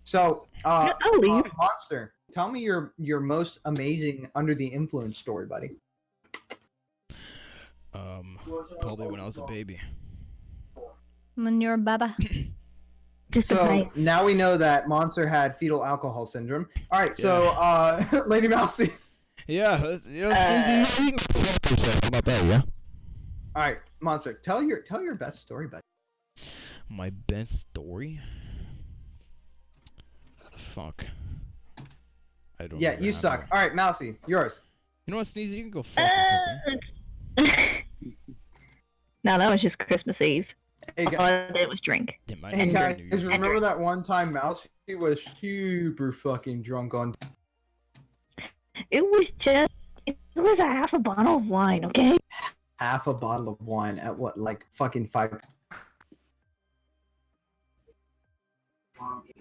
So, I'll leave. Monster, tell me your most amazing under the influence story, buddy. Probably when I was a baby. when you're a baba. Just a So bite. now we know that Monster had fetal alcohol syndrome. All right, so Lady Mousy. Yeah, Not bad, yeah. All right, Monster, tell your best story, buddy. my best story. Fuck. I don't. Yeah, really you have suck. one. All right, Mousy, yours. You know what, Sneezy? You can go fuck yourself. Man. No, that was just Christmas Eve. Hey All guys, I did was drink. It might hey be guys, New Year's. remember that one time Mousey was super fucking drunk on? It was a half a bottle of wine, okay? Half a bottle of wine at what, like fucking 5?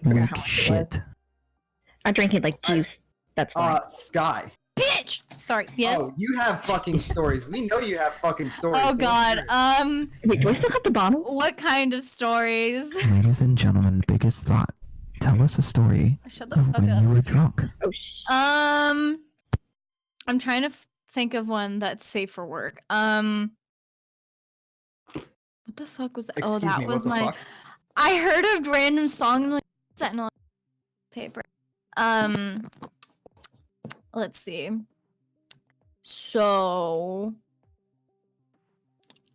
Forgot how much it was. I drank it like juice. That's why. Sky. Bitch. Sorry. Yes. Oh, you have fucking stories. We know you have fucking stories. Oh so let's hear God. it. Wait, do I still have the bottle? What kind of stories? Ladies and gentlemen, biggest thought. Tell us a story Shut the of fuck when up. you were drunk. Oh, I'm trying to think of one that's safe for work. What the fuck was that? Oh, Excuse that me, was what the my. fuck? I heard a random song and like that in a paper. Let's see. So,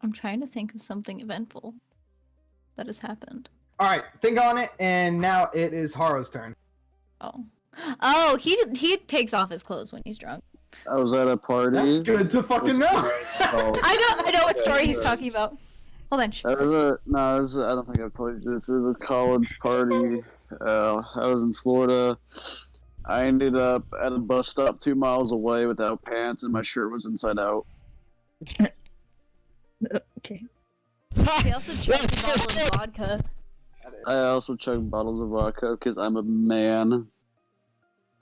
I'm trying to think of something eventful that has happened. All right, think on it, and now it is Harrow's turn. Oh, he takes off his clothes when he's drunk. I was at a party. That's good to fucking know. I know what story he's talking about. Hold on. I don't think I've told you this. It was a college party. I was in Florida. I ended up at a bus stop 2 miles away without pants, and my shirt was inside out. okay. He also chugged a bottle of vodka. I also chugged bottles of vodka because I'm a man.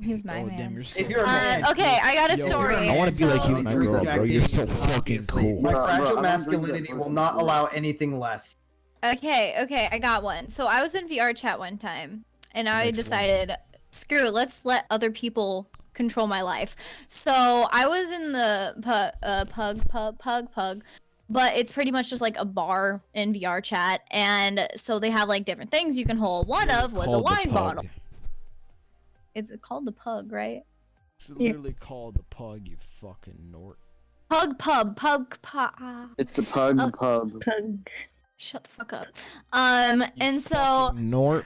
He's my Oh, man. damn, you're so If you're a man, Okay, I got a Yo, story. I want to be like you, and my girl, bro. You're so Rejecting, fucking obviously. cool. My Bro, fragile I don't drink masculinity that will person. not allow anything less. Okay, I got one. So I was in VR chat one time, and I Next one. decided, screw it, let's let other people control my life. So I was in the pug, but it's pretty much just like a bar in VR chat, and so they have like different things you can hold. One of was a Called the wine Pug. bottle. It's called the pug, right? It's literally called the Pug, you fucking nort. Pug. It's the pug Oh. pub. Pug. Shut the fuck up. And so Nort.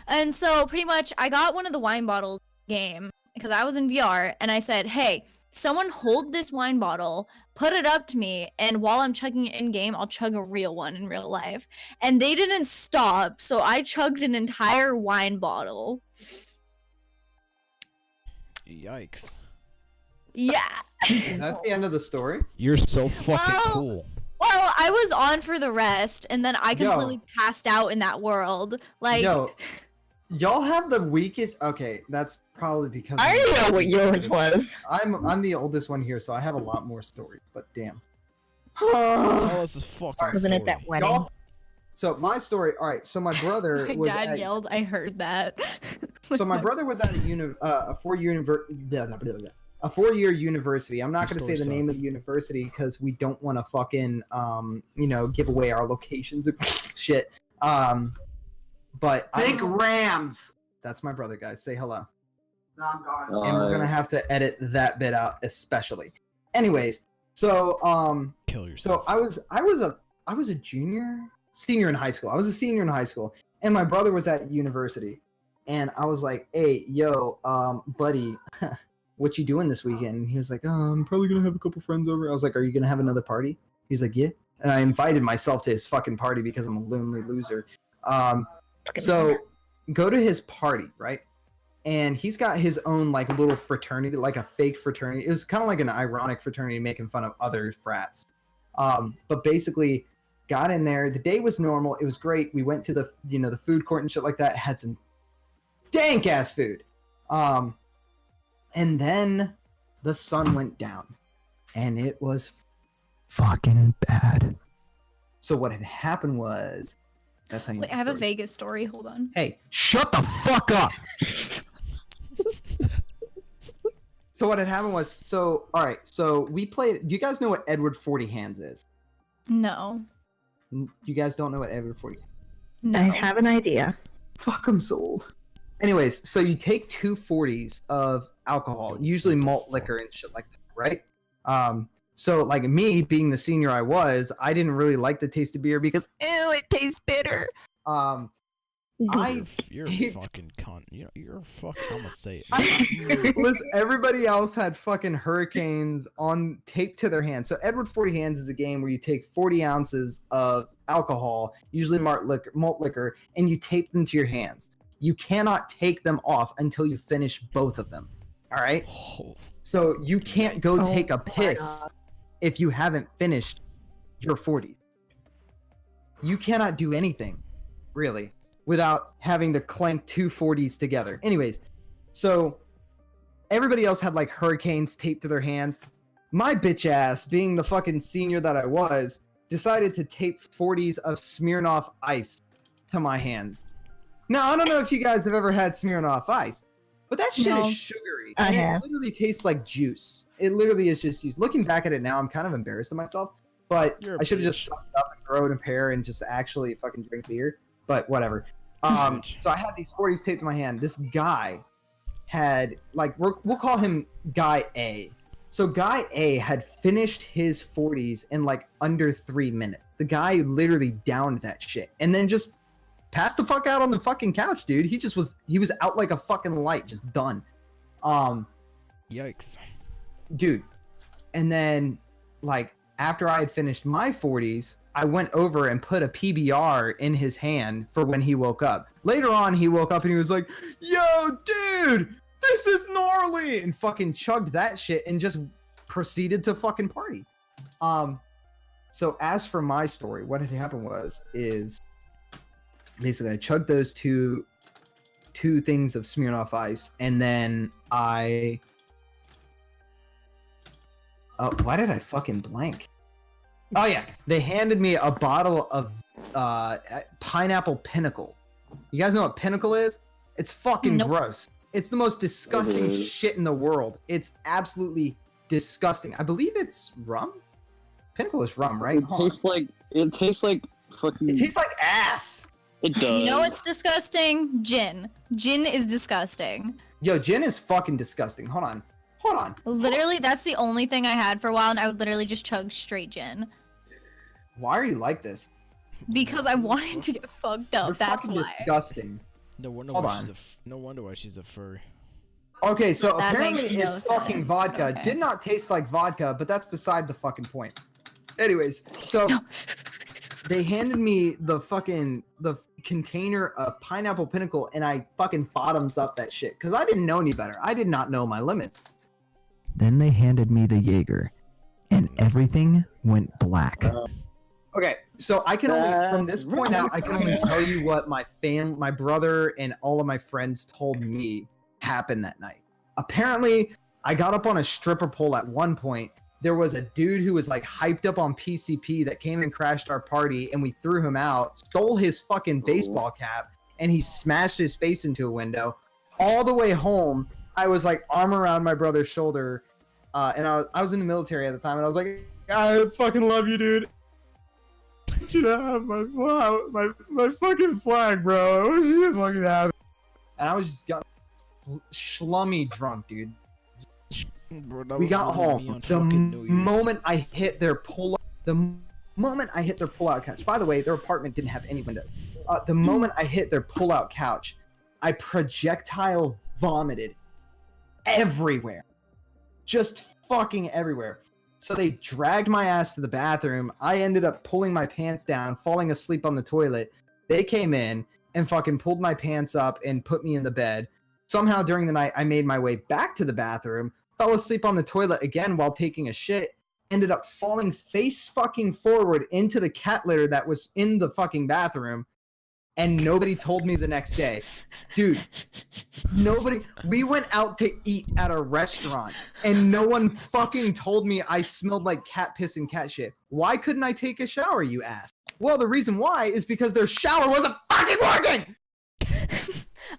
And so pretty much I got one of the wine bottles game because I was in VR and I said, hey, someone hold this wine bottle, put it up to me, and while I'm chugging it in game, I'll chug a real one in real life. And they didn't stop, so I chugged an entire wine bottle. Yikes. Yeah. Is that the end of the story? You're so fucking Well, cool. Well, I was on for the rest, and then I Yo. completely passed out in that world. Like, Yo, y'all have the weakest. Okay, that's probably because I already know what yours was. I'm the oldest one here, so I have a lot more stories. But damn. Tell us this fucking Wasn't story. it that wedding? Y'all- So my story. All right. So my brother my was dad at, yelled. I heard that. So my brother was at a four-year university. I'm not Your going to say the story name of sucks. the university because we don't want to fucking give away our locations and shit. But Think Rams. that's my brother, guys. Say hello. No, I'm gone. And we're gonna have to edit that bit out, especially. Anyways, so Kill so yourself. I was a senior in high school. I was a senior in high school, and my brother was at university, and I was like, "Hey, yo, buddy, what you doing this weekend?" And he was like, "Oh, I'm probably gonna have a couple friends over." I was like, "Are you gonna have another party?" He's like, "Yeah." And I invited myself to his fucking party because I'm a lonely loser. So go to his party, right? And he's got his own like little fraternity, like a fake fraternity. It was kind of like an ironic fraternity making fun of other frats. But basically got in there. The day was normal. It was great. We went to the the food court and shit like that. Had some dank ass food. And then the sun went down and it was Fucking bad. so what had happened was that's how you Wait, I have a Vegas story. Hold on. Hey, Shut the fuck up! so what had happened was all right, so we played. Do you guys know what Edward 40 Hands is? No. You guys don't know what Edward 40 No. I have an idea. Fuck, I'm so old. Anyways, so you take 2 40s of alcohol, usually malt liquor and shit like that, right? So like me being the senior I was, I didn't really like the taste of beer because ew, it tastes bitter. You're a fucking cunt. You're a fuck. I'm gonna say it. Listen, everybody else had fucking hurricanes on taped to their hands. So Edward 40 Hands is a game where you take 40 ounces of alcohol, usually malt liquor, and you tape them to your hands. You cannot take them off until you finish both of them. All right. So you can't go take a piss if you haven't finished your 40s. You cannot do anything, really, without having to clank two 40s together. Anyways, so everybody else had like hurricanes taped to their hands. My bitch ass, being the fucking senior that I was, decided to tape 40s of Smirnoff Ice to my hands. Now, I don't know if you guys have ever had Smirnoff Ice, but that shit is sugary. And it literally tastes like juice. It literally is just juice. Looking back at it now, I'm kind of embarrassed of myself, but I should have just sucked up and thrown a pair and just actually fucking drink beer. But whatever. So I had these 40s taped to my hand. This guy had, like, we'll call him Guy A. So Guy A had finished his 40s in like under 3 minutes. The guy literally downed that shit and then just passed the fuck out on the fucking couch, dude. He was out like a fucking light, just done. Yikes. Dude. And then, like, after I had finished my 40s, I went over and put a PBR in his hand for when he woke up. Later on, he woke up and he was like, yo, dude, this is gnarly, and fucking chugged that shit and just proceeded to fucking party. So as for my story, what had happened is basically I chugged those two things of Smirnoff Ice, and then why did I fucking blank? Oh yeah, they handed me a bottle of pineapple Pinnacle. You guys know what Pinnacle is? It's fucking gross. It's the most disgusting shit in the world. It's absolutely disgusting. I believe it's rum. Pinnacle is rum, right? It tastes like fucking. It tastes like ass. It does. You know what's disgusting? Gin. Gin is disgusting. Yo, gin is fucking disgusting. Hold on. Literally, that's the only thing I had for a while, and I would literally just chug straight gin. Why are you like this? Because I wanted to get fucked up. You're That's fucking why. Disgusting. No wonder why she's a furry. Okay, so That apparently makes no it's fucking sense. vodka. Okay. Did not taste like vodka, but that's beside the fucking point. Anyways, so they handed me the container of pineapple Pinnacle, and I fucking bottoms up that shit because I didn't know any better. I did not know my limits. Then they handed me the Jaeger, and everything went black. Okay, so I can only, from this point out, I can only tell you what my brother, and all of my friends told me happened that night. Apparently, I got up on a stripper pole at one point. There was a dude who was like hyped up on PCP that came and crashed our party, and we threw him out, stole his fucking baseball cap, and he smashed his face into a window. All the way home, I was like arm around my brother's shoulder, and I was in the military at the time, and I was like, I fucking love you, dude. I should have my fucking flag, bro. I wish you fucking have it. And I was just got schlummy drunk, dude. Bro, We got home. The moment I hit their pull-out couch. By the way, their apartment didn't have any windows. The moment I hit their pull-out couch, I projectile vomited everywhere. Just fucking everywhere. So they dragged my ass to the bathroom. I ended up pulling my pants down, falling asleep on the toilet. They came in and fucking pulled my pants up and put me in the bed. Somehow during the night, I made my way back to the bathroom, fell asleep on the toilet again while taking a shit, ended up falling face fucking forward into the cat litter that was in the fucking bathroom, and nobody told me the next day. Dude, we went out to eat at a restaurant, and no one fucking told me I smelled like cat piss and cat shit. Why couldn't I take a shower, you ass? Well, the reason why is because their shower wasn't fucking working!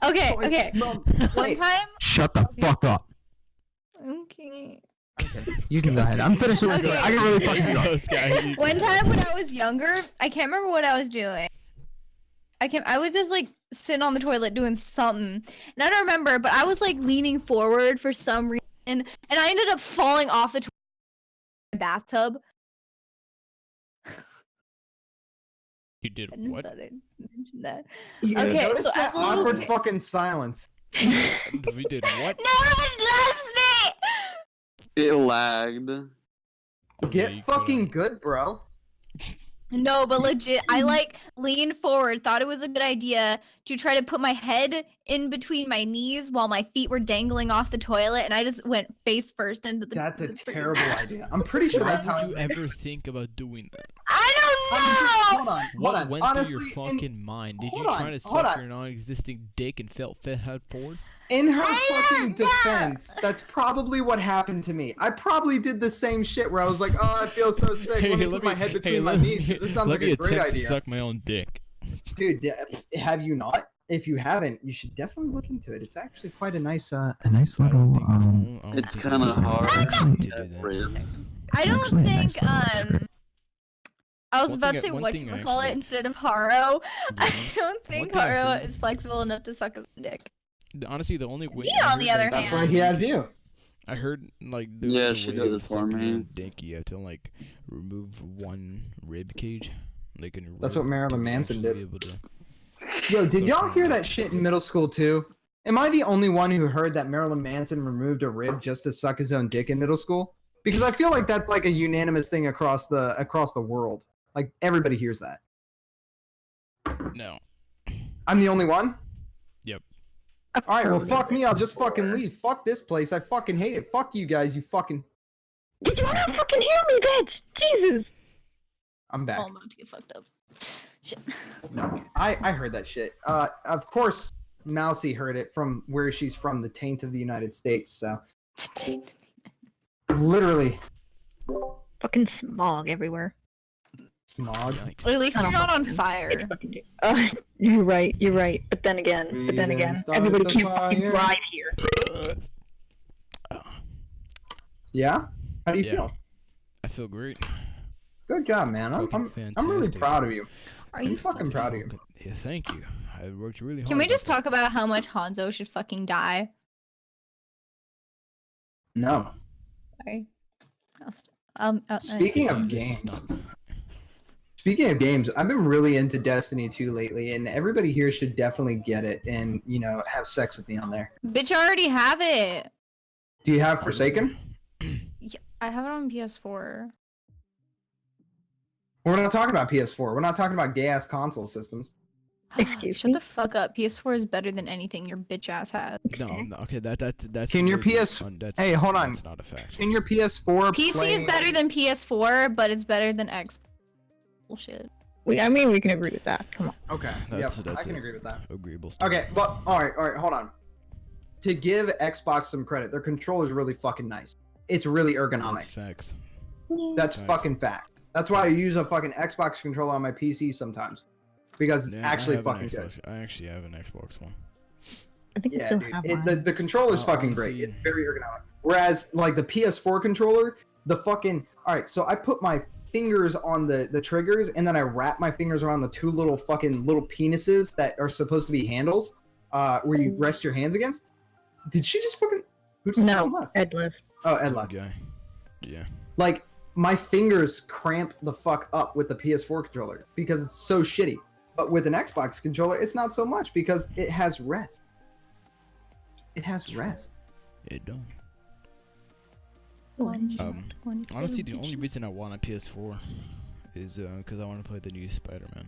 Okay. One time. Shut the fuck up. Okay. You can go ahead. I'm finished with Okay. it. I can really fucking go. This guy. One time when I was younger, I can't remember what I was doing. I was just like sitting on the toilet doing something, and I don't remember, but I was like leaning forward for some reason, and I ended up falling off the bathtub. You did And what? started. mention that. Yeah. Okay, Notice so that as a little awkward kid- fucking silence. We did what? No one loves me. It lagged. Yeah, Get you fucking could've- good, bro. No, but legit, I like leaned forward, thought it was a good idea to try to put my head in between my knees while my feet were dangling off the toilet, and I just went face first into the. That's a the freaking- terrible idea. I'm pretty sure Why that's how. would you ever think about doing that? I don't know. Hold on, hold What on. went Honestly, through your fucking mind? Did you hold on, try to hold suck on. your non-existing dick and felt fed head forward? in her I fucking don't know. defense, that's probably what happened to me. I probably did the same shit where I was like, "Oh, I feel so sick. Let me put my head between my knees." 'Cause this sounds let like me a great attempt to idea, suck my own dick. dude. Have you not? If you haven't, you should definitely look into it. It's actually quite a nice. A nice I don't little think- I don't It's think kind of I hard. Actually, to do that. Friends. I don't actually a nice think little trick. I was One about thing to I- say one what thing you I call it actually- instead of Harrow. I One- don't think thing I Harrow heard- is flexible enough to suck his dick. Honestly, the only way. Me, I on the heard other that- That's hand. why he has you. I heard like Yeah, the she way does of it for sucking me. your own dick, you have to like remove one rib cage, like in your That's rib what Marilyn to Manson actually did. be able to- Yo, did So y'all from hear that that shit in middle school too? Am I the only one who heard that Marilyn Manson removed a rib just to suck his own dick in middle school? Because I feel like that's like a unanimous thing across the world. Like everybody hears that. No. I'm the only one? Yep. All right, well, fuck me. I'll just fucking leave. Fuck this place. I fucking hate it. Fuck you guys. You fucking. Did you not fucking hear me, bitch? Jesus. I'm back. Oh, I'm about to get fucked up. Shit. No, I heard that shit. Of course, Mousey heard it from where she's from, the taint of the United States. So literally, Fucking smog everywhere. smog. Yikes. At least you're not on It's fire. fucking you're right, you're right. But then again, We didn't start everybody the can't fucking fire. thrive here. Yeah. How do you Yeah. feel? I feel great. Good job, man. I'm really fantastic. proud of you. Are I'm you fucking proud of you. Yeah, thank you. I worked really hard. Can we about just that. talk about how much Hanzo should fucking die? No. Sorry. Speaking of This is games, not- speaking of games, I've been really into Destiny 2 lately, and everybody here should definitely get it and have sex with me on there. Bitch, I already have it. Do you have Forsaken? Yeah, I have it on PS4. We're not talking about PS4. We're not talking about gay ass console systems. Excuse Shut me? the fuck up. PS4 is better than anything your bitch ass has. No, okay, that's. Can your really PS that's, Hey, hold on. That's not a fact. Can your PS4 PC play... is better than PS4, but it's better than X. Bullshit. I mean, we can agree with that. Come on. Okay. That's- Yep, I that's can it. agree with that. Agreeable. Stuff. Okay, but all right, hold on. To give Xbox some credit, their controller's really fucking nice. It's really That's ergonomic. facts. That's Nice. fucking fact. That's why I use a fucking Xbox controller on my PC sometimes. Because it's Yeah, actually I have an fucking good. Xbox. I actually have an Xbox One. I think we Yeah, still dude. have It, one. the controller's fucking great. honestly- It's very ergonomic. Whereas, like, the PS4 controller, the fucking... Alright, so I put my fingers on the triggers, and then I wrap my fingers around the two little penises that are supposed to be handles, where you rest your hands against. Did she just fucking... Who just fucking No, left? Ed left. Oh, Ed Some left. guy. Yeah. Like, my fingers cramp the fuck up with the PS4 controller because it's so shitty. But with an Xbox controller, it's not so much because it has rest. It has rest. It don't. One Honestly, the kill only bitches. reason I want a PS4 is because I want to play the new Spider-Man.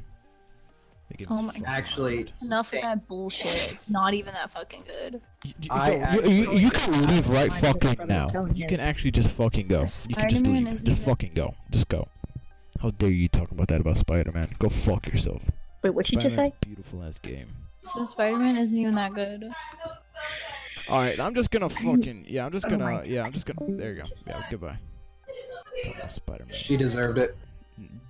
The game's Oh my fucking God. Actually, hard. Enough same. of that bullshit. It's not even that fucking good. You can leave right fucking now. Don't You hit. can actually just fucking go. You can just Spider-Man leave. isn't Just even- fucking go. Just go. How dare you talk about that about Spider-Man? Go fuck yourself. Wait, what'd you just Spider-Man's say? a beautiful ass game. So Spider-Man isn't even that good. Alright, I'm just gonna fucking I'm just Oh gonna my there you go. Yeah, goodbye. Talking about Spider-Man. She deserved it.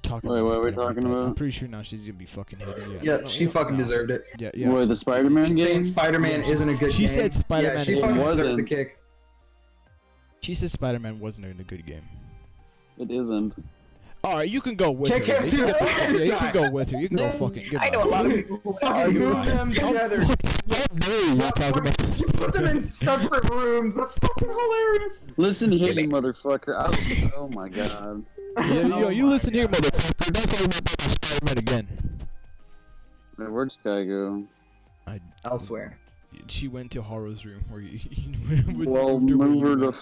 Talking Wait, about what are we Spider-Man, talking about? I'm pretty sure now she's gonna be fucking hitting you. Yeah, she fucking deserved it. Yeah, yeah. What, the Spider-Man Saying game? Spider-Man isn't a good She game. said Spider-Man Yeah, she is- fucking It deserved the wasn't. kick. She said Spider-Man wasn't even a good game. It isn't. Alright, you can go with Kick her. him You to can the fucking- fucking yeah, you side. can go with her. You can go fucking goodbye. I know a lot of people who Fucking move them together. How dare you talk about You put them in separate rooms. That's fucking hilarious. Listen here, you motherfucker. Oh my god. Yo, you listen here, motherfucker. Don't talk about Spider-Man again. Wait, where'd Sky go? Elsewhere. She went to Harrow's room where you. Well, move her to.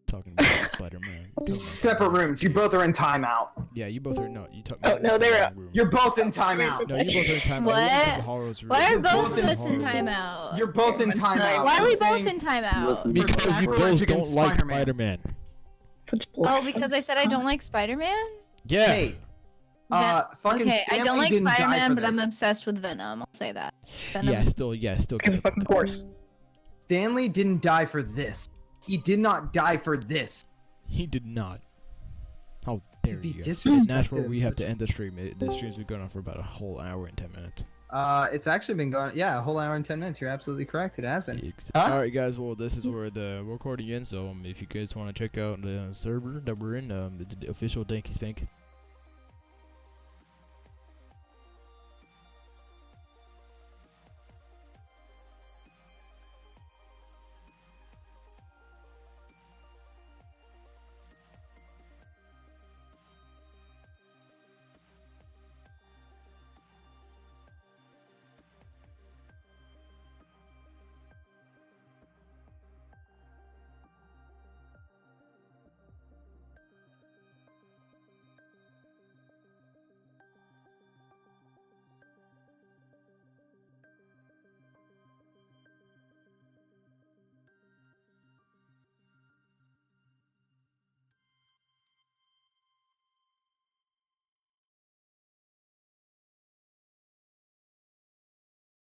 Talking about Spider-Man. Separate rooms. You both are in timeout. Yeah, you both are. No, you talk. Oh, no, they're- You're both in timeout. No, you both are in timeout. What? You went to Harrow's room. Why are You're both both of in us in Harrow's room. timeout? You're both in timeout. Why are we I'm both saying- in timeout? Listen, Because you Sacrilege both don't against like Spider-Man. Spider-Man. Such Oh, bullshit. because I said I don't like Spider-Man? Yeah. Hey, fucking Okay, I Stanley don't like didn't die Spider-Man, for but I'm this. obsessed with Venom. I'll say that. Venom. Yeah, still get the Of fuck out. course. Stanley didn't die for this. He did not die for this. He did not. How dare be you guys. disrespected And that's where in we have such to a- end the stream. The stream's been going on for about a whole hour and 10 minutes. It's actually been going, yeah, a whole hour and 10 minutes. You're absolutely correct. It has been. Huh? Alright guys, well this is where the recording ends, so if you guys want to check out the server that we're in, the official Danky Spanky